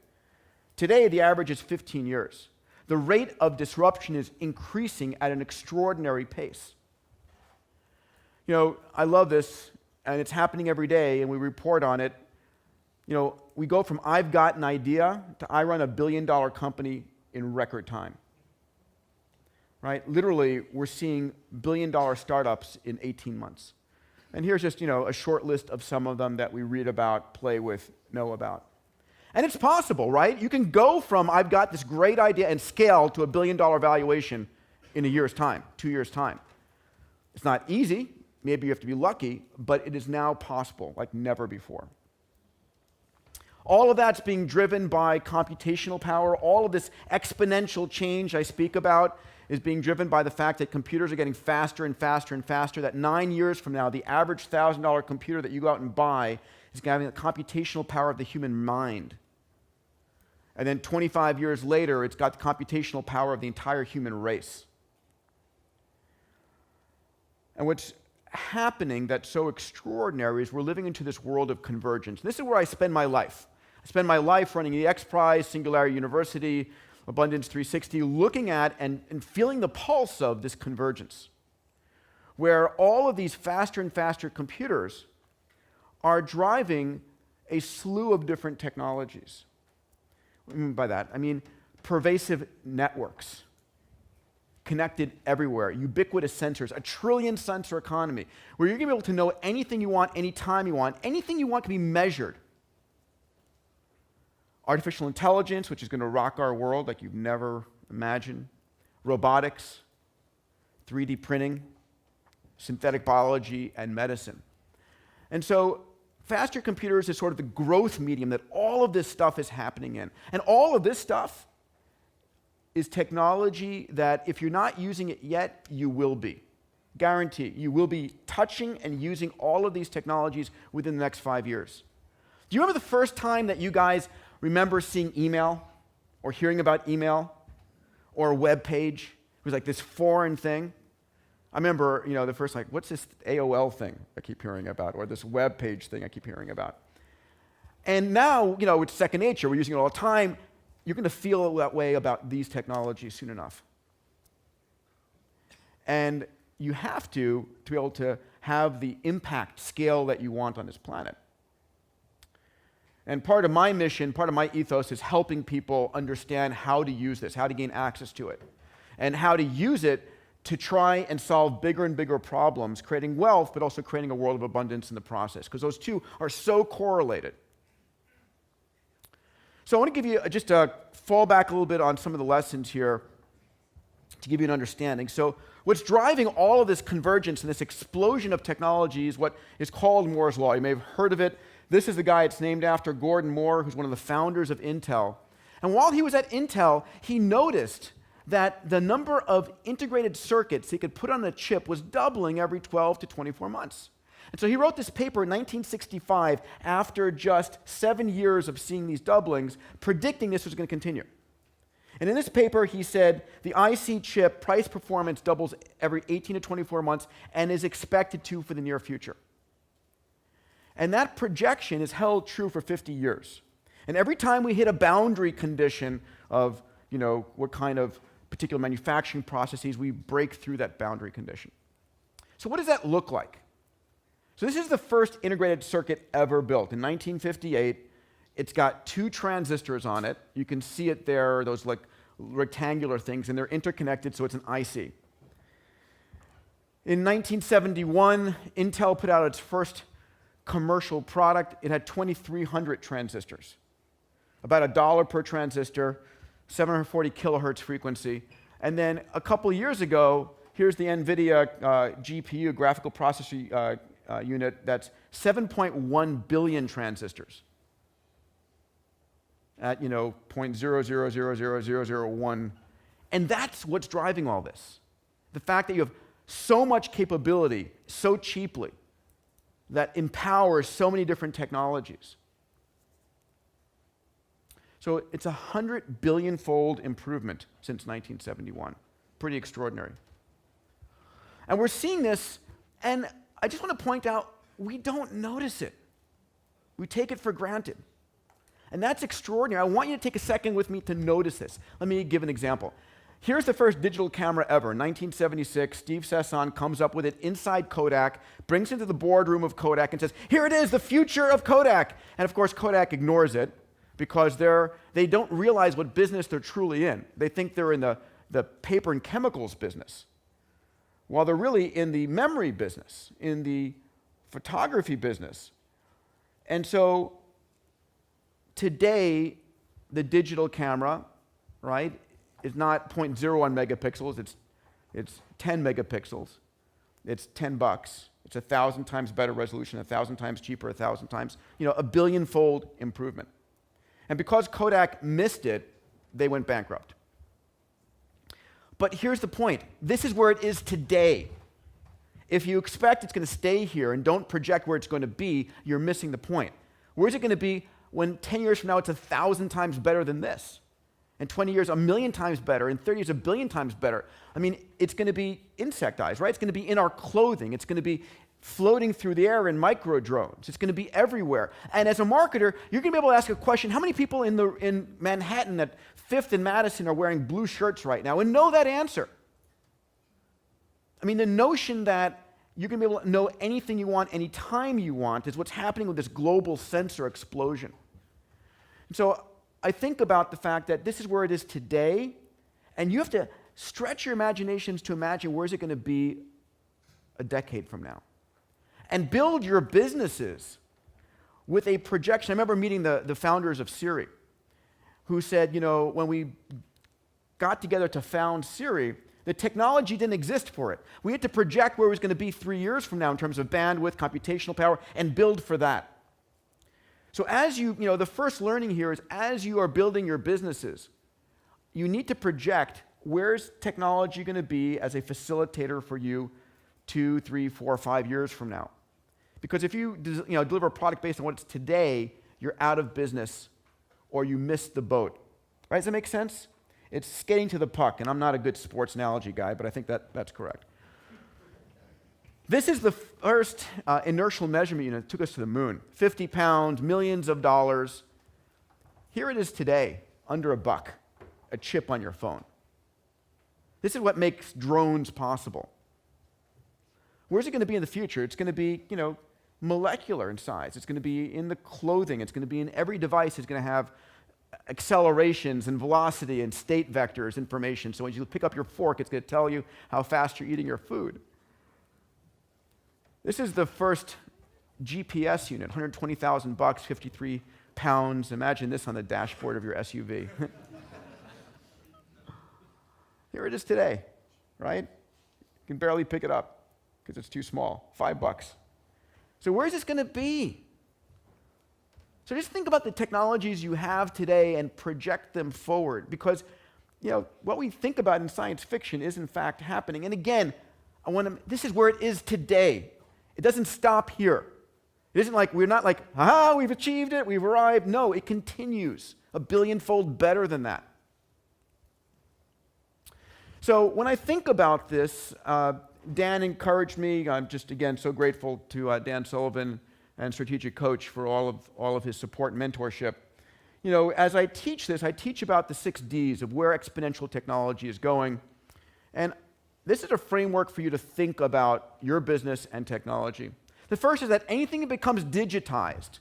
Today, the average is 15 years. The rate of disruption is increasing at an extraordinary pace. You know, I love this, and it's happening every day, and we report on it. You know, we go from I've got an idea to I run a billion-dollar company in record time. Right? Literally, we're seeing billion-dollar startups in 18 months. And here's just, you know, a short list of some of them that we read about, play with, know about. And it's possible, right? You can go from I've got this great idea and scale to a billion-dollar valuation in a year's time, 2 years' time. It's not easy. Maybe you have to be lucky, but it is now possible like never before. All of that's being driven by computational power. All of this exponential change I speak about is being driven by the fact that computers are getting faster and faster and faster, that 9 years from now, the average $1,000 computer that you go out and buy is going to have the computational power of the human mind. And then 25 years later, it's got the computational power of the entire human race. And what's happening that's so extraordinary is we're living into this world of convergence. This is where I spend my life. I spend my life running the X Prize, Singularity University, Abundance 360, looking at and feeling the pulse of this convergence, where all of these faster and faster computers are driving a slew of different technologies. What do I mean by that? I mean pervasive networks, connected everywhere, ubiquitous sensors, a trillion sensor economy, where you're going to be able to know anything you want, anytime you want, anything you want can be measured. Artificial intelligence, which is going to rock our world like you've never imagined. Robotics, 3D printing, synthetic biology, and medicine. And so faster computers is sort of the growth medium that all of this stuff is happening in. And all of this stuff is technology that if you're not using it yet, you will be. Guarantee. You will be touching and using all of these technologies within the next 5 years. Do you remember the first time that you guys remember seeing email or hearing about email or a web page? It was like this foreign thing. I remember, you know, the first like, what's this AOL thing I keep hearing about, or this web page thing I keep hearing about? And now, you know, it's second nature. We're using it all the time. You're going to feel that way about these technologies soon enough. And you have to be able to have the impact scale that you want on this planet. And part of my mission, part of my ethos is helping people understand how to use this, how to gain access to it, and how to use it to try and solve bigger and bigger problems, creating wealth, but also creating a world of abundance in the process, because those two are so correlated. So I want to give you just a fall back a little bit on some of the lessons here to give you an understanding. So what's driving all of this convergence and this explosion of technology is what is called Moore's Law. You may have heard of it. This is the guy it's named after, Gordon Moore, who's one of the founders of Intel. And while he was at Intel, he noticed that the number of integrated circuits he could put on a chip was doubling every 12 to 24 months. And so he wrote this paper in 1965 after just 7 years of seeing these doublings, predicting this was going to continue. And in this paper, he said the IC chip price performance doubles every 18 to 24 months and is expected to for the near future. And that projection is held true for 50 years. And every time we hit a boundary condition of, you know, what kind of particular manufacturing processes, we break through that boundary condition. So what does that look like? So this is the first integrated circuit ever built. In 1958, it's got 2 transistors on it. You can see it there, those like rectangular things, and they're interconnected, so it's an IC. In 1971, Intel put out its first commercial product. It had 2,300 transistors, about $1 per transistor, 740 kilohertz frequency. And then a couple years ago, here's the NVIDIA GPU, graphical processor unit that's 7.1 billion transistors at 0.00000001. And that's what's driving all this. The fact that you have so much capability so cheaply that empowers so many different technologies. So it's a 100 billion-fold improvement since 1971. Pretty extraordinary. And we're seeing this, and I just want to point out, we don't notice it. We take it for granted. And that's extraordinary. I want you to take a second with me to notice this. Let me give an example. Here's the first digital camera ever. 1976, Steve Sesson comes up with it inside Kodak, brings it into the boardroom of Kodak and says, here it is, the future of Kodak. And of course, Kodak ignores it because they don't realize what business they're truly in. They think they're in the paper and chemicals business, while they're really in the memory business, in the photography business. And so today, the digital camera, right, is not 0.01 megapixels, it's 10 megapixels. It's $10. It's 1,000 times better resolution, 1,000 times cheaper, 1,000 times, a billion-fold improvement. And because Kodak missed it, they went bankrupt. But here's the point. This is where it is today. If you expect it's going to stay here and don't project where it's going to be, you're missing the point. Where's it going to be when 10 years from now it's 1,000 times better than this? In 20 years, 1,000,000 times better. In 30 years, 1,000,000,000 times better. I mean, it's going to be insectized, right? It's going to be in our clothing. It's going to be floating through the air in micro drones. It's going to be everywhere. And as a marketer, you're going to be able to ask a question, how many people in Manhattan at 5th and Madison are wearing blue shirts right now? And know that answer. I mean, the notion that you're going to be able to know anything you want, anytime you want, is what's happening with this global sensor explosion. And so I think about the fact that this is where it is today, and you have to stretch your imaginations to imagine where is it going to be a decade from now. And build your businesses with a projection. I remember meeting the founders of Siri, who said, when we got together to found Siri, the technology didn't exist for it. We had to project where it was going to be 3 years from now in terms of bandwidth, computational power, and build for that. So as the first learning here is as you are building your businesses, you need to project where's technology going to be as a facilitator for you 2, 3, 4, 5 years from now. Because if you deliver a product based on what it's today, you're out of business or you missed the boat. Right? Does that make sense? It's skating to the puck, and I'm not a good sports analogy guy, but I think that's correct. This is the first inertial measurement unit that took us to the moon. 50 pounds, millions of dollars. Here it is today, under $1, a chip on your phone. This is what makes drones possible. Where's it going to be in the future? It's going to be, molecular in size. It's going to be in the clothing. It's going to be in every device. It's going to have accelerations and velocity and state vectors information. So when you pick up your fork, it's going to tell you how fast you're eating your food. This is the first GPS unit, $120,000, 53 pounds. Imagine this on the dashboard of your SUV. Here it is today, right? You can barely pick it up because it's too small, $5. So where's this going to be? So just think about the technologies you have today and project them forward, because what we think about in science fiction is in fact happening. And again, this is where it is today. It doesn't stop here. It isn't like we're not like, we've achieved it, we've arrived. No, it continues 1 billion-fold better than that. So when I think about this, Dan encouraged me. I'm just, again, so grateful to Dan Sullivan and Strategic Coach for all of his support and mentorship. As I teach this, I teach about the 6 Ds of where exponential technology is going. And this is a framework for you to think about your business and technology. The first is that anything that becomes digitized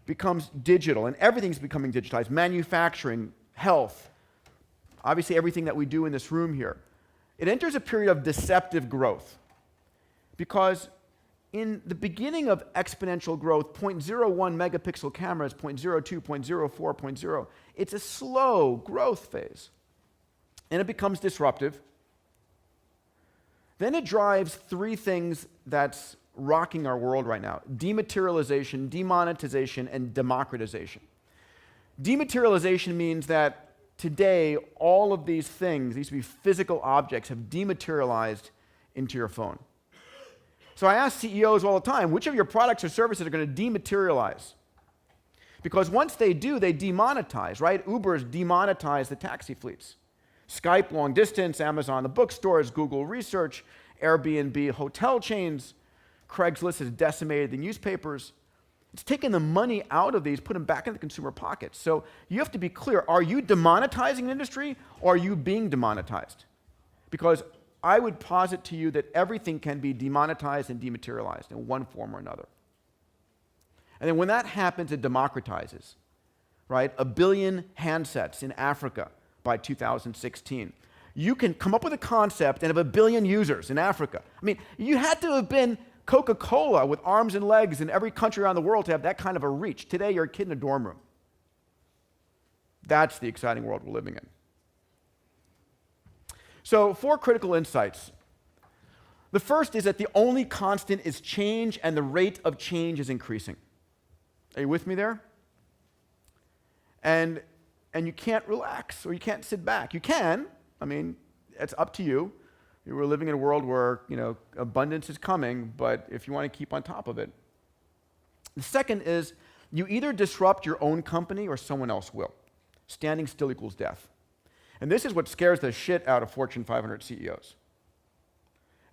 becomes digital, and everything's becoming digitized. Manufacturing, health, obviously everything that we do in this room here. It enters a period of deceptive growth because in the beginning of exponential growth, 0.01 megapixel cameras, 0.02, 0.04, 0.0, it's a slow growth phase. And it becomes disruptive. Then it drives 3 things that's rocking our world right now. Dematerialization, demonetization, and democratization. Dematerialization means that today, all of these things, these to be physical objects, have dematerialized into your phone. So I ask CEOs all the time, which of your products or services are going to dematerialize? Because once they do, they demonetize, right? Uber's demonetized the taxi fleets. Skype, long distance, Amazon, the bookstores, Google Research, Airbnb, hotel chains, Craigslist has decimated the newspapers. It's taken the money out of these, put them back in the consumer pockets. So you have to be clear, are you demonetizing an industry or are you being demonetized? Because I would posit to you that everything can be demonetized and dematerialized in one form or another. And then when that happens, it democratizes, right? 1 billion handsets in Africa by 2016. You can come up with a concept and have 1 billion users in Africa. I mean, you had to have been Coca-Cola with arms and legs in every country around the world to have that kind of a reach. Today, you're a kid in a dorm room. That's the exciting world we're living in. So, 4 critical insights. The first is that the only constant is change, and the rate of change is increasing. Are you with me there? And you can't relax, or you can't sit back. You can. I mean, it's up to you. We're living in a world where, abundance is coming, but if you want to keep on top of it. The second is you either disrupt your own company or someone else will. Standing still equals death. And this is what scares the shit out of Fortune 500 CEOs.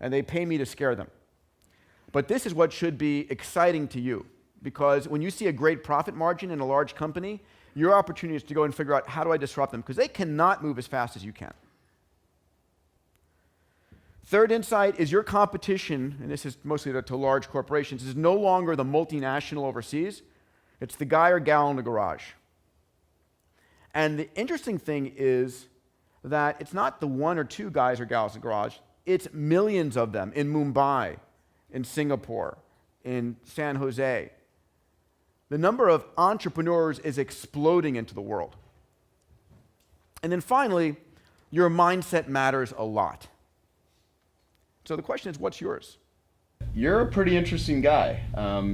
And they pay me to scare them. But this is what should be exciting to you, because when you see a great profit margin in a large company, your opportunity is to go and figure out, how do I disrupt them? Because they cannot move as fast as you can. Third insight is your competition, and this is mostly to large corporations, is no longer the multinational overseas. It's the guy or gal in the garage. And the interesting thing is that it's not the 1 or 2 guys or gals in the garage. It's millions of them in Mumbai, in Singapore, in San Jose. The number of entrepreneurs is exploding into the world. And then finally, your mindset matters a lot. So the question is, what's yours? You're a pretty interesting guy.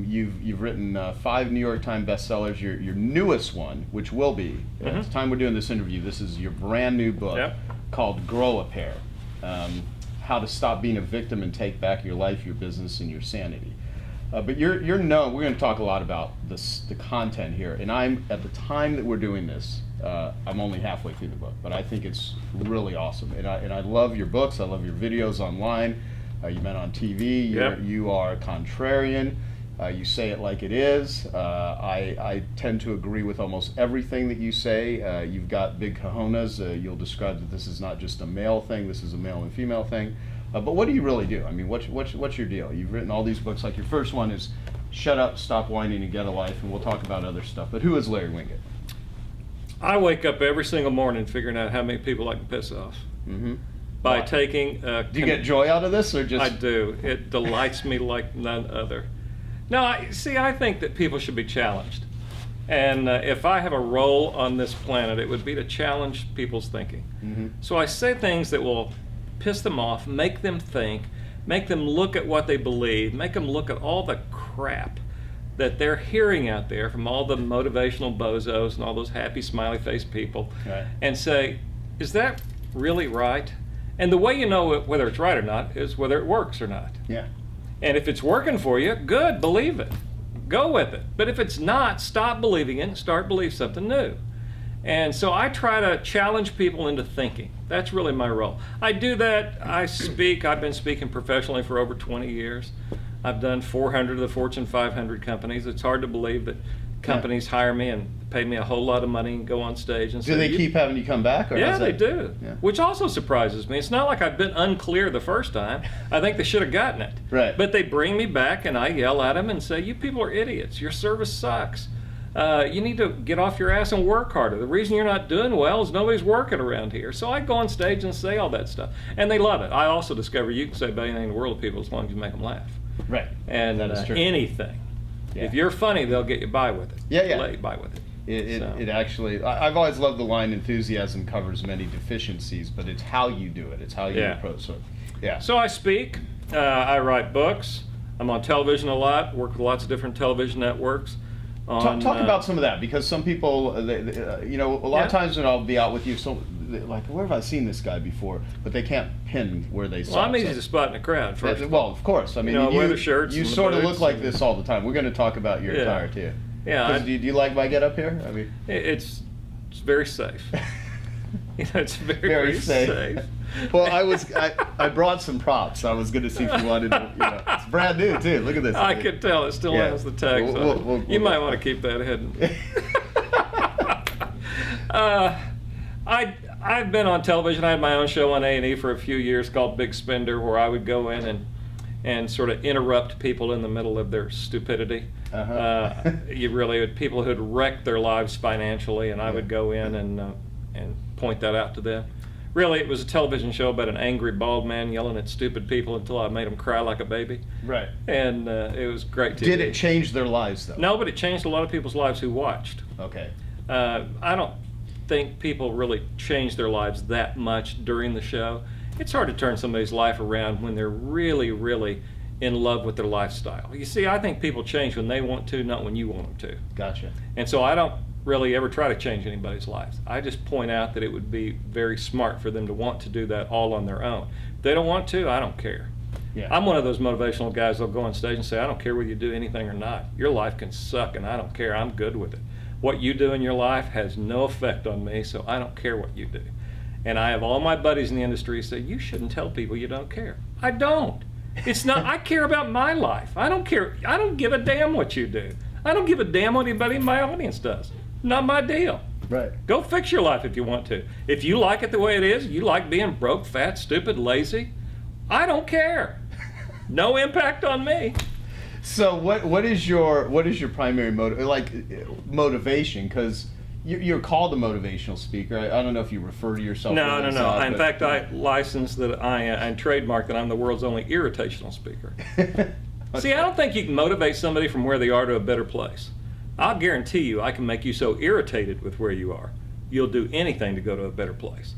You've written 5 New York Times bestsellers. Your newest one, which will be, at the time we're doing this interview, this is your brand new book called Grow a Pair. How to Stop Being a Victim and Take Back Your Life, Your Business, and Your Sanity. But you're known, we're going to talk a lot about the content here, and I'm, at the time that we're doing this, I'm only halfway through the book, but I think it's really awesome. And I love your books, I love your videos online. You've been on TV, you are a contrarian, you say it like it is. I tend to agree with almost everything that you say. You've got big cojones. You'll describe that this is not just a male thing, this is a male and female thing. But what do you really do? I mean, what's your deal? You've written all these books, like your first one is Shut Up, Stop Whining, and Get a Life, and we'll talk about other stuff. But who is Larry Winget? I wake up every single morning figuring out how many people I can piss off. By taking... do you get joy out of this, or just... I do. It delights me like none other. No, I think that people should be challenged. And if I have a role on this planet, it would be to challenge people's thinking. So I say things that will piss them off, make them think, make them look at what they believe, make them look at all the crap that they're hearing out there from all the motivational bozos and all those happy smiley face people, and say, is that really right? And the way you know whether it's right or not is whether it works or not. And if it's working for you, good, believe it. Go with it. But if it's not, stop believing it and start believing something new. And so I try to challenge people into thinking. That's really my role. I do that. I speak. I've been speaking professionally for over 20 years. I've done 400 of the Fortune 500 companies. It's hard to believe that companies hire me and pay me a whole lot of money and go on stage and say, do they keep having you come back? Or yeah, they do, which also surprises me. It's not like I've been unclear the first time. I think they should have gotten it. But they bring me back and I yell at them and say, you people are idiots. Your service sucks. You need to get off your ass and work harder. The reason you're not doing well is nobody's working around here. So I go on stage and say all that stuff. And they love it. I also discover you can say about anything in the world to people as long as you make them laugh. And that is true. Anything. If you're funny, they'll get you by with it. Let you by with it. It actually, I've always loved the line, enthusiasm covers many deficiencies, but it's how you do it. It's how you approach it. So I speak, I write books, I'm on television a lot, work with lots of different television networks. Talk about some of that, because some people, you know, a lot of Yeah. times when I'll be out with you, so like, where have I seen this guy before? But they can't pin where they saw. Well, I'm it. easy to spot in a crowd. First of all. Well, of course. I mean, You know, I wear the shirts you and the sort of boots look like and- this all the time. We're going to talk about your Yeah. attire too. Yeah, 'Cause do you like my get up here? I mean, it's very safe. You know, it's very, Very very safe. safe. well, I brought some props. I was going to see if you wanted to. You know, it's brand new too. Look at this. I could tell it still Yeah. has the tags We'll- on it. we'll You get might that. want to keep that hidden. I've been on television. I had my own show on A&E for a few years called Big Spender, where I would go in and sort of interrupt people in the middle of their stupidity. You really had people who'd wrecked their lives financially, and I would go in and point that out to them. Really, it was a television show about an angry bald man yelling at stupid people until I made them cry like a baby. Right. And it was great TV. Did it change their lives though? No, but it changed a lot of people's lives who watched. Okay. I don't think people really change their lives that much during the show. It's hard to turn somebody's life around when they're really, really in love with their lifestyle. You see, I think people change when they want to, not when you want them to. Gotcha. And so I don't really ever try to change anybody's lives. I just point out that it would be very smart for them to want to do that all on their own. If they don't want to, I don't care. Yeah. I'm one of those motivational guys that'll go on stage and say, I don't care whether you do anything or not. Your life can suck and I don't care. I'm good with it. What you do in your life has no effect on me, so I don't care what you do. And I have all my buddies in the industry say, you shouldn't tell people you don't care. I don't. It's not, I care about my life. I don't care. I don't give a damn what you do. I don't give a damn what anybody in my audience does. Not my deal. Right. Go fix your life if you want to. If you like it the way it is, you like being broke, fat, stupid, lazy, I don't care. No impact on me. So what is your primary motivation? Because you're called a motivational speaker. I don't know if you refer to yourself. No. as that, In but- fact, I license that and trademark that I'm the world's only irritational speaker. See, I don't think you can motivate somebody from where they are to a better place. I'll guarantee you I can make you so irritated with where you are, you'll do anything to go to a better place.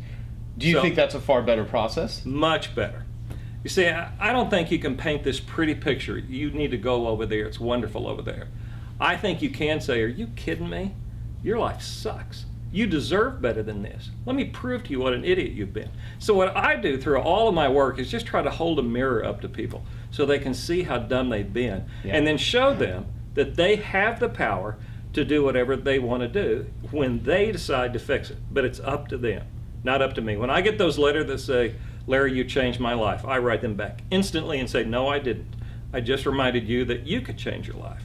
Do you So- think that's a far better process? Much better. You see, I don't think you can paint this pretty picture. You need to go over there. It's wonderful over there. I think you can say, are you kidding me? Your life sucks. You deserve better than this. Let me prove to you what an idiot you've been. So what I do through all of my work is just try to hold a mirror up to people so they can see how dumb they've been, and then show them that they have the power to do whatever they want to do when they decide to fix it. But it's up to them, not up to me. When I get those letters that say, Larry, you changed my life, I write them back instantly and say, no, I didn't. I just reminded you that you could change your life.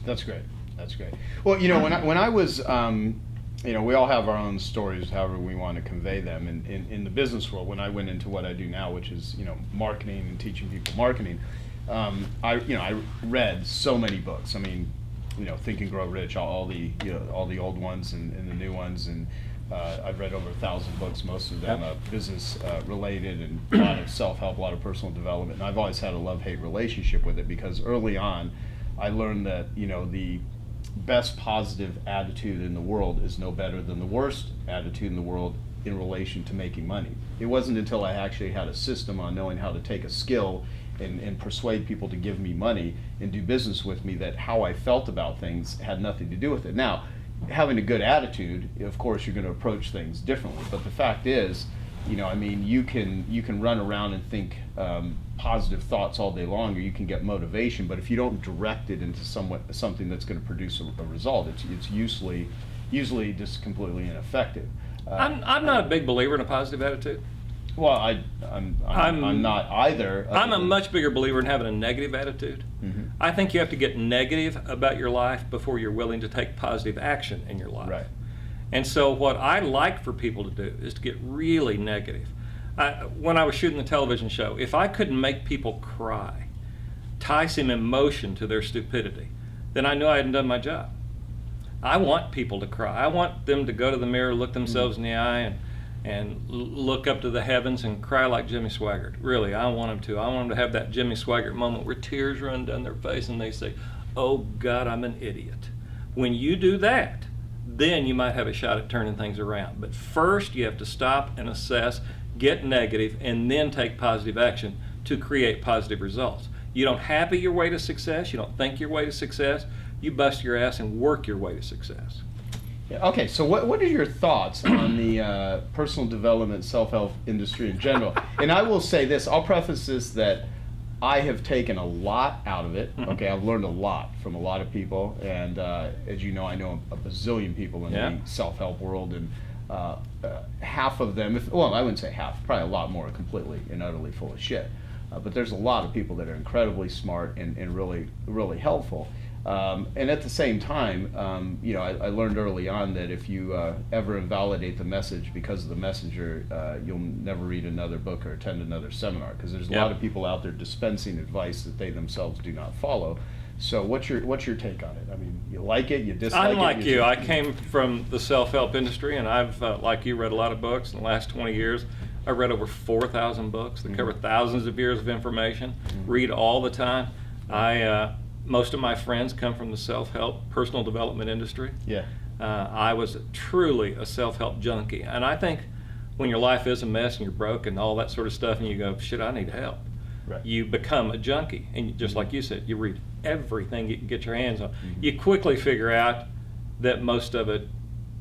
That's great. That's great. Well, you know, when I was, you know, we all have our own stories, however we want to convey them. And in the business world, when I went into what I do now, which is, you know, marketing and teaching people marketing, I read so many books. I mean, you know, Think and Grow Rich, all the old ones and the new ones, and I've read over 1,000 books, most of them business related, and a lot of self-help, a lot of personal development. And I've always had a love-hate relationship with it, because early on I learned that, you know, the best positive attitude in the world is no better than the worst attitude in the world in relation to making money. It wasn't until I actually had a system on knowing how to take a skill and persuade people to give me money and do business with me that how I felt about things had nothing to do with it. Now, having a good attitude, of course, you're going to approach things differently. But the fact is, you know, I mean, you can run around and think positive thoughts all day long, or you can get motivation. But if you don't direct it into something that's going to produce a result, it's usually just completely ineffective. I'm not a big believer in a positive attitude. Well, I'm not either. I'm a much bigger believer in having a negative attitude. Mm-hmm. I think you have to get negative about your life before you're willing to take positive action in your life. Right. And so what I like for people to do is to get really negative. When I was shooting the television show, if I couldn't make people cry, tie some emotion to their stupidity, then I knew I hadn't done my job. I want people to cry. I want them to go to the mirror, look themselves in the eye, and look up to the heavens and cry like Jimmy Swaggart. Really, I want them to. I want them to have that Jimmy Swaggart moment where tears run down their face and they say, oh God, I'm an idiot. When you do that, then you might have a shot at turning things around. But first you have to stop and assess, get negative, and then take positive action to create positive results. You don't habit your way to success. You don't think your way to success. You bust your ass and work your way to success. Yeah, okay, so what are your thoughts on the personal development, self-help industry in general? And I will say this, I'll preface this that I have taken a lot out of it. Okay, I've learned a lot from a lot of people, and as you know, I know a bazillion people in the self-help world, and half of them, well, I wouldn't say half, probably a lot more are completely and utterly full of shit. But there's a lot of people that are incredibly smart and really, really helpful. And at the same time, you know, I learned early on that if you ever invalidate the message because of the messenger, you'll never read another book or attend another seminar, because there's a lot of people out there dispensing advice that they themselves do not follow. So what's your take on it? I mean, you like it, you dislike it? I'm like you. I came from the self-help industry, and I've, like you, read a lot of books in the last 20 years. I read over 4,000 books that cover thousands of years of information, read all the time. Most of my friends come from the self-help, personal development industry. Yeah. I was truly a self-help junkie. And I think when your life is a mess and you're broke and all that sort of stuff, and you go, shit, I need help. Right. You become a junkie. And just like you said, you read everything you can get your hands on. You quickly figure out that most of it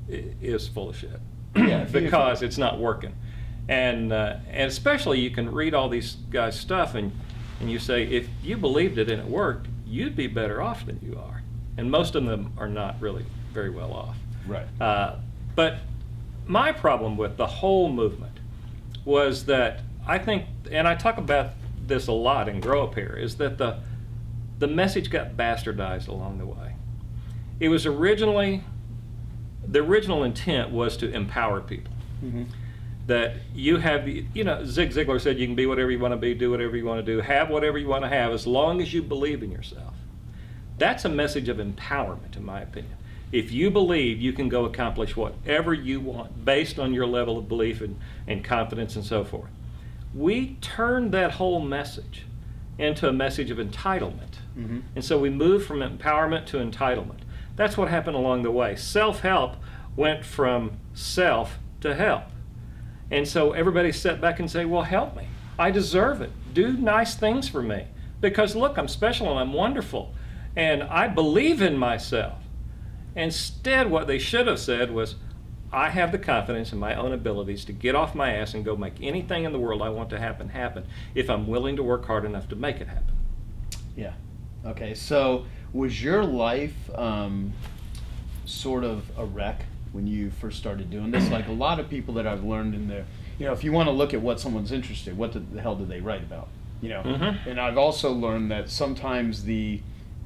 is full of shit. Yeah, because it's not working. And especially you can read all these guys' stuff, and you say, if you believed it and it worked, you'd be better off than you are. And most of them are not really very well off. Right. But my problem with the whole movement was that I think, and I talk about this a lot in Grow Up Here, is that the message got bastardized along the way. It was originally, the original intent was to empower people. That you have, you know, Zig Ziglar said you can be whatever you want to be, do whatever you want to do, have whatever you want to have, as long as you believe in yourself. That's a message of empowerment, in my opinion. If you believe you can go accomplish whatever you want based on your level of belief and confidence and so forth. We turned that whole message into a message of entitlement. And so we moved from empowerment to entitlement. That's what happened along the way. Self-help went from self to help. And so everybody sat back and say, well, help me. I deserve it. Do nice things for me. Because look, I'm special and I'm wonderful. And I believe in myself. Instead, what they should have said was, I have the confidence in my own abilities to get off my ass and go make anything in the world I want to happen if I'm willing to work hard enough to make it happen. Yeah. Okay, so was your life sort of a wreck when you first started doing this? Like a lot of people that I've learned in there, you know, if you want to look at what someone's interested, what the hell do they write about? You know, and I've also learned that sometimes the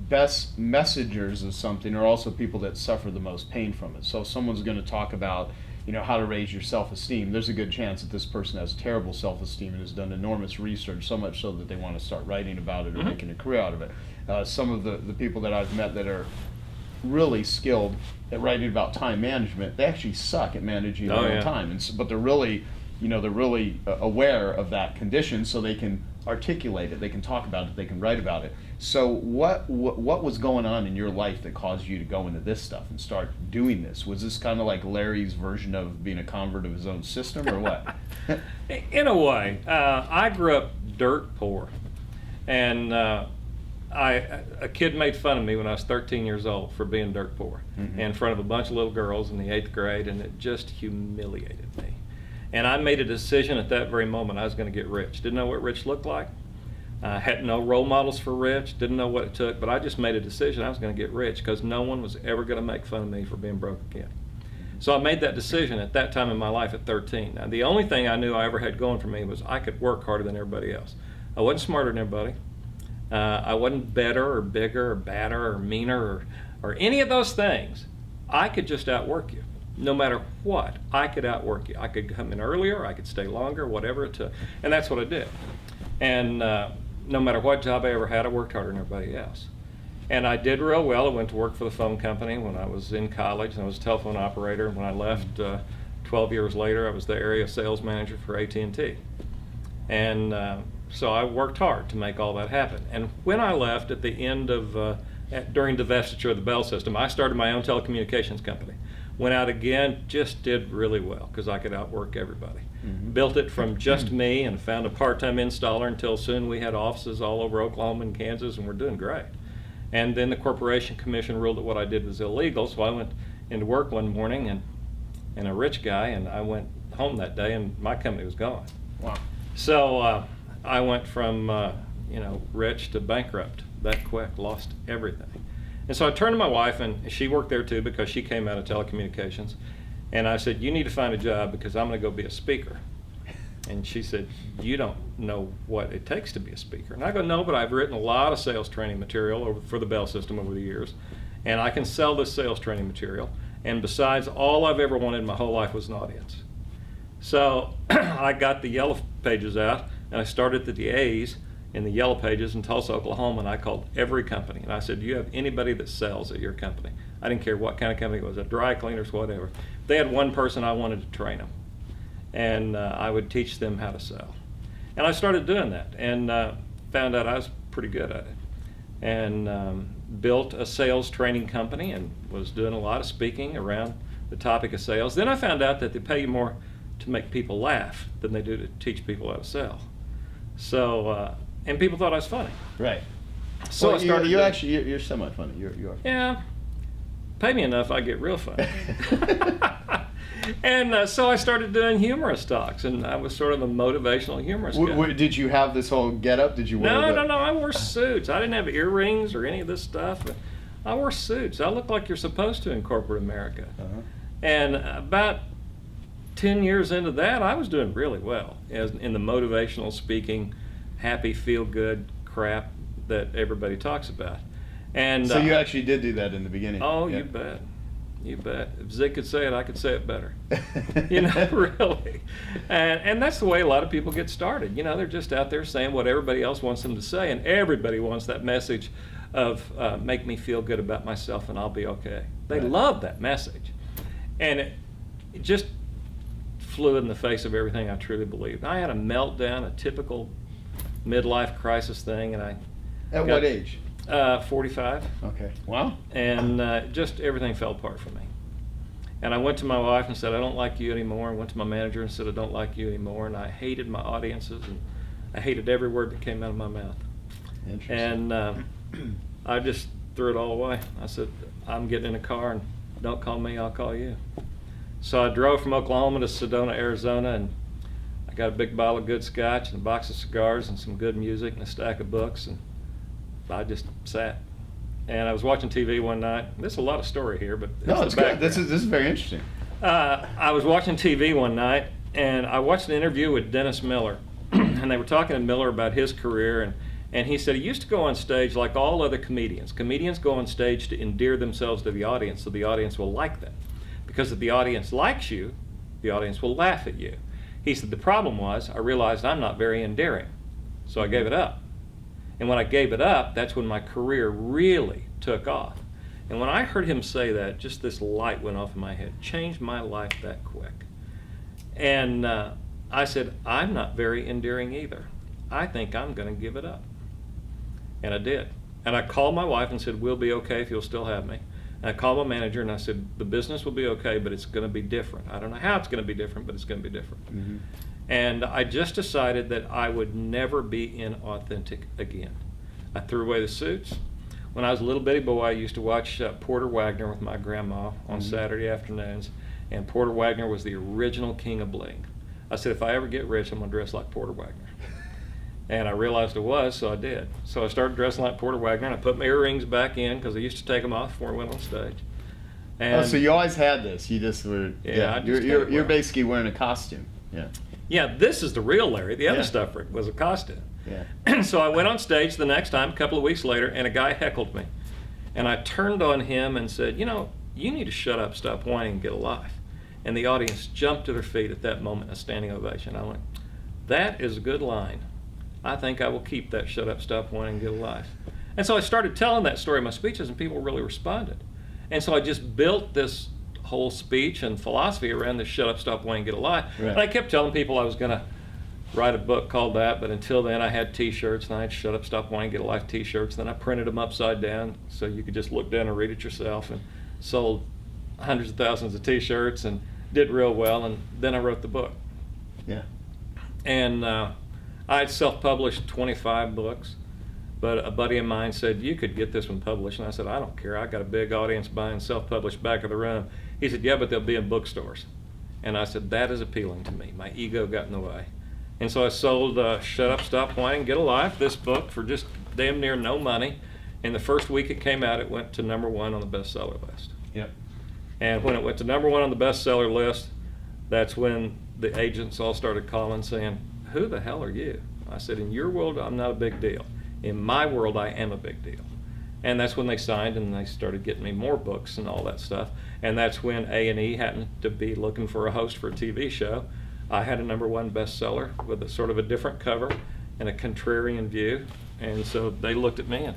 best messengers of something are also people that suffer the most pain from it. So if someone's going to talk about, you know, how to raise your self-esteem, there's a good chance that this person has terrible self-esteem and has done enormous research, so much so that they want to start writing about it or making a career out of it. Some of the people that I've met that are really skilled at writing about time management, they actually suck at managing their own time. But they're really, you know, they're really aware of that condition, so they can articulate it, they can talk about it, they can write about it. So what was going on in your life that caused you to go into this stuff and start doing this? Was this kind of like Larry's version of being a convert of his own system, or what? In a way. I grew up dirt poor. And a kid made fun of me when I was 13 years old for being dirt poor in front of a bunch of little girls in the 8th grade, and it just humiliated me. And I made a decision at that very moment I was going to get rich. Didn't know what rich looked like. Had no role models for rich, didn't know what it took, but I just made a decision I was going to get rich because no one was ever going to make fun of me for being broke again. So I made that decision at that time in my life at 13. Now, the only thing I knew I ever had going for me was I could work harder than everybody else. I wasn't smarter than everybody. I wasn't better or bigger or badder or meaner or any of those things. I could just outwork you. No matter what, I could outwork you. I could come in earlier, I could stay longer, whatever it took. And that's what I did. And no matter what job I ever had, I worked harder than everybody else. And I did real well. I went to work for the phone company when I was in college, and I was a telephone operator. When I left 12 years later, I was the area sales manager for AT&T. And so I worked hard to make all that happen. And when I left at the end of, during divestiture of the Bell system, I started my own telecommunications company. Went out again, just did really well because I could outwork everybody. Built it from just me and found a part-time installer until soon we had offices all over Oklahoma and Kansas, and we're doing great. And then the Corporation Commission ruled that what I did was illegal, so I went into work one morning and a rich guy, and I went home that day and my company was gone. Wow. So I went from rich to bankrupt that quick, lost everything. And so I turned to my wife, and she worked there too because she came out of telecommunications. And I said, you need to find a job because I'm going to go be a speaker. And she said, you don't know what it takes to be a speaker. And I go, no, but I've written a lot of sales training material for the Bell system over the years. And I can sell this sales training material. And besides, all I've ever wanted in my whole life was an audience. So I got the yellow pages out, and I started at the A's in the yellow pages in Tulsa, Oklahoma, and I called every company. And I said, do you have anybody that sells at your company? I didn't care what kind of company it was, a dry cleaners, whatever. They had one person, I wanted to train them. And I would teach them how to sell. And I started doing that and found out I was pretty good at it. And built a sales training company and was doing a lot of speaking around the topic of sales. Then I found out that they pay you more to make people laugh than they do to teach people how to sell. So, and people thought I was funny. Right. So Well, I started. you're somewhat funny. You are. Yeah, pay me enough, I get real funny. And so I started doing humorous talks, and I was sort of a motivational humorous guy. Did you have this whole getup? Did you wear No, I wore suits. I didn't have earrings or any of this stuff. I wore suits. I looked like you're supposed to in corporate America. And about 10 years into that, I was doing really well as in the motivational speaking, happy, feel-good crap that everybody talks about. And So you actually did do that in the beginning? oh, you bet. You bet. If Zig could say it, I could say it better. Really. And that's the way a lot of people get started. They're just out there saying what everybody else wants them to say, and everybody wants that message of make me feel good about myself and I'll be okay. They love that message. And it just flew in the face of everything I truly believed. I had a meltdown, a typical midlife crisis thing, and At what age? 45. Okay. Wow. And just everything fell apart for me. And I went to my wife and said, I don't like you anymore. I went to my manager and said, I don't like you anymore. And I hated my audiences, and I hated every word that came out of my mouth. Interesting. And I just threw it all away. I said, I'm getting in a car, and don't call me, I'll call you. So I drove from Oklahoma to Sedona, Arizona, and I got a big bottle of good scotch and a box of cigars and some good music and a stack of books, and I just sat. And I was watching TV one night. There's a lot of story here, but No, it's good. This is very interesting. I was watching TV one night, and I watched an interview with Dennis Miller, and they were talking to Miller about his career, and he said he used to go on stage like all other comedians. Comedians go on stage to endear themselves to the audience so the audience will like them. Because if the audience likes you, the audience will laugh at you. He said the problem was I realized I'm not very endearing, so I gave it up. And when I gave it up, that's when my career really took off. And when I heard him say that, just this light went off in my head, changed my life that quick. And I said, I'm not very endearing either. I think I'm going to give it up. And I did. And I called my wife and said, we'll be okay if you'll still have me. And I called my manager and I said, the business will be okay, but it's going to be different. I don't know how it's going to be different, but it's going to be different. Mm-hmm. And I just decided that I would never be inauthentic again. I threw away the suits. When I was a little bitty boy, I used to watch Porter Wagner with my grandma on Saturday afternoons, and Porter Wagner was the original king of bling. I said, if I ever get rich, I'm going to dress like Porter Wagner. And I realized it was, so I did. So I started dressing like Porter Wagner, and I put my earrings back in because I used to take them off before I went on stage. And so you always had this. You just were. Yeah. You're basically wearing a costume. Yeah. Yeah, this is the real Larry. The other stuff was a costume. Yeah. So I went on stage the next time, a couple of weeks later, and a guy heckled me. And I turned on him and said, you need to shut up, stop whining, and get a life. And the audience jumped to their feet at that moment, a standing ovation. I went, that is a good line. I think I will keep that shut up, stop whining, and get a life. And so I started telling that story in my speeches, and people really responded. And so I just built this whole speech and philosophy around this shut up, stop whining, get a life. Right. And I kept telling people I was going to write a book called that, but until then I had t-shirts, and I had shut up, stop whining, get a life t-shirts. Then I printed them upside down so you could just look down and read it yourself, and sold hundreds of thousands of T-shirts and did real well, and then I wrote the book. Yeah. And I had self-published 25 books, but a buddy of mine said, you could get this one published. And I said, I don't care. I got a big audience buying self-published back of the room. He said, yeah, but they'll be in bookstores. And I said, that is appealing to me. My ego got in the way. And so I sold Shut Up, Stop Whining, Get a Life, this book, for just damn near no money. And the first week it came out, it went to #1 on the bestseller list. Yep. And when it went to #1 on the bestseller list, that's when the agents all started calling saying, who the hell are you? I said, in your world, I'm not a big deal. In my world, I am a big deal. And that's when they signed and they started getting me more books and all that stuff. And that's when A&E happened to be looking for a host for a TV show. I had a #1 bestseller with a sort of a different cover and a contrarian view. And so they looked at me and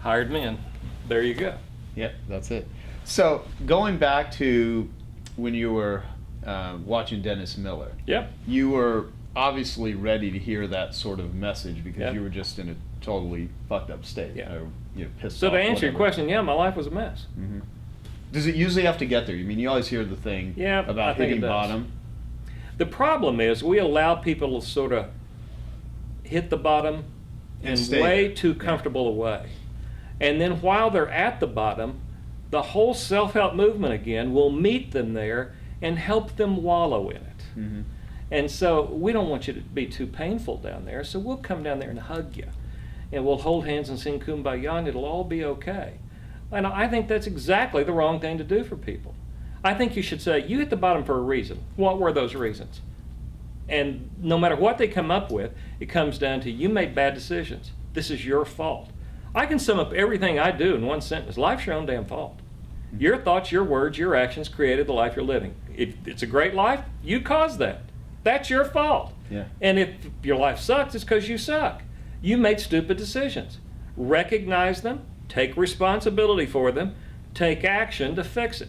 hired me, and there you go. Yep, that's it. So going back to when you were watching Dennis Miller, Yep. you were obviously ready to hear that sort of message because Yep. you were just in a totally fucked up state. Yeah. Or, pissed So off. to answer your whatever. question, yeah, my life was a mess. Does it usually have to get there? I mean, you always hear the thing Yeah, I about think it hitting does. bottom. The problem is we allow people to sort of hit the bottom And in stay way there. too comfortable a way. And then while they're at the bottom, the whole self-help movement again will meet them there and help them wallow in it. And so we don't want you to be too painful down there, so we'll come down there and hug you. And we'll hold hands and sing Kumbaya, and it'll all be okay. And I think that's exactly the wrong thing to do for people. I think you should say, you hit the bottom for a reason. What were those reasons? And no matter what they come up with, it comes down to you made bad decisions. This is your fault. I can sum up everything I do in one sentence. Life's your own damn fault. Your thoughts, your words, your actions created the life you're living. If it's a great life, you caused that. That's your fault. Yeah. And if your life sucks, it's because you suck. You made stupid decisions. Recognize them, take responsibility for them, take action to fix it.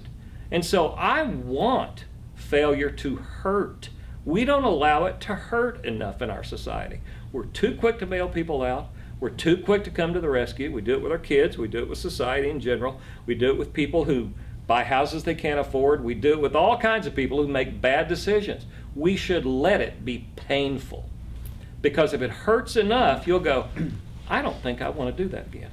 And so I want failure to hurt. We don't allow it to hurt enough in our society. We're too quick to bail people out. We're too quick to come to the rescue. We do it with our kids. We do it with society in general. We do it with people who buy houses they can't afford. We do it with all kinds of people who make bad decisions. We should let it be painful. Because if it hurts enough, you'll go, I don't think I want to do that again.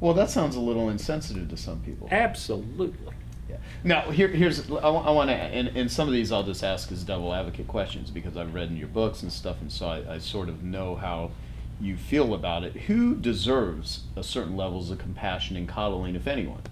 Well, that sounds a little insensitive to some people. Absolutely. Yeah. Now, here's I want to, and some of these I'll just ask as devil advocate questions because I've read in your books and stuff, and so I sort of know how you feel about it. Who deserves a certain levels of compassion and coddling, if anyone?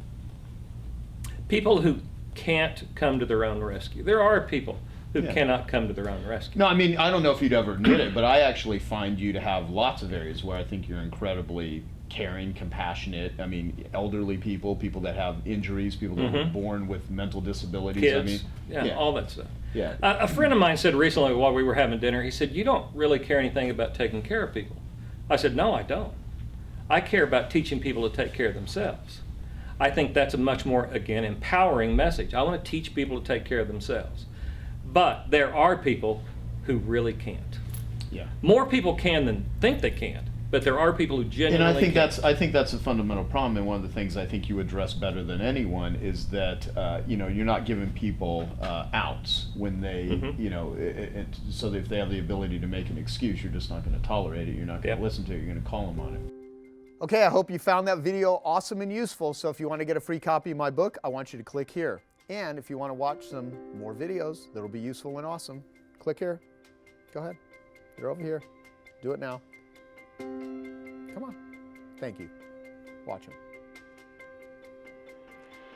People who can't come to their own rescue. There are people who cannot come to their own rescue. No, I mean, I don't know if you'd ever admit it, but I actually find you to have lots of areas where I think you're incredibly caring, compassionate. I mean, elderly people, people that have injuries, people that were born with mental disabilities. Kids, I mean, all that stuff. Yeah. A friend of mine said recently while we were having dinner, he said, you don't really care anything about taking care of people. I said, no, I don't. I care about teaching people to take care of themselves. I think that's a much more, again, empowering message. I want to teach people to take care of themselves. But there are people who really can't. Yeah. More people can than think they can, but there are people who genuinely And can't. I think that's a fundamental problem, and one of the things I think you address better than anyone is that you're not giving people outs when they so that if they have the ability to make an excuse, you're just not going to tolerate it. You're not going to listen to it. You're going to call them on it. Okay, I hope you found that video awesome and useful. So if you want to get a free copy of my book, I want you to click here. And if you want to watch some more videos that'll be useful and awesome, click here. Go ahead. They're over here. Do it now. Come on. Thank you. Watch them.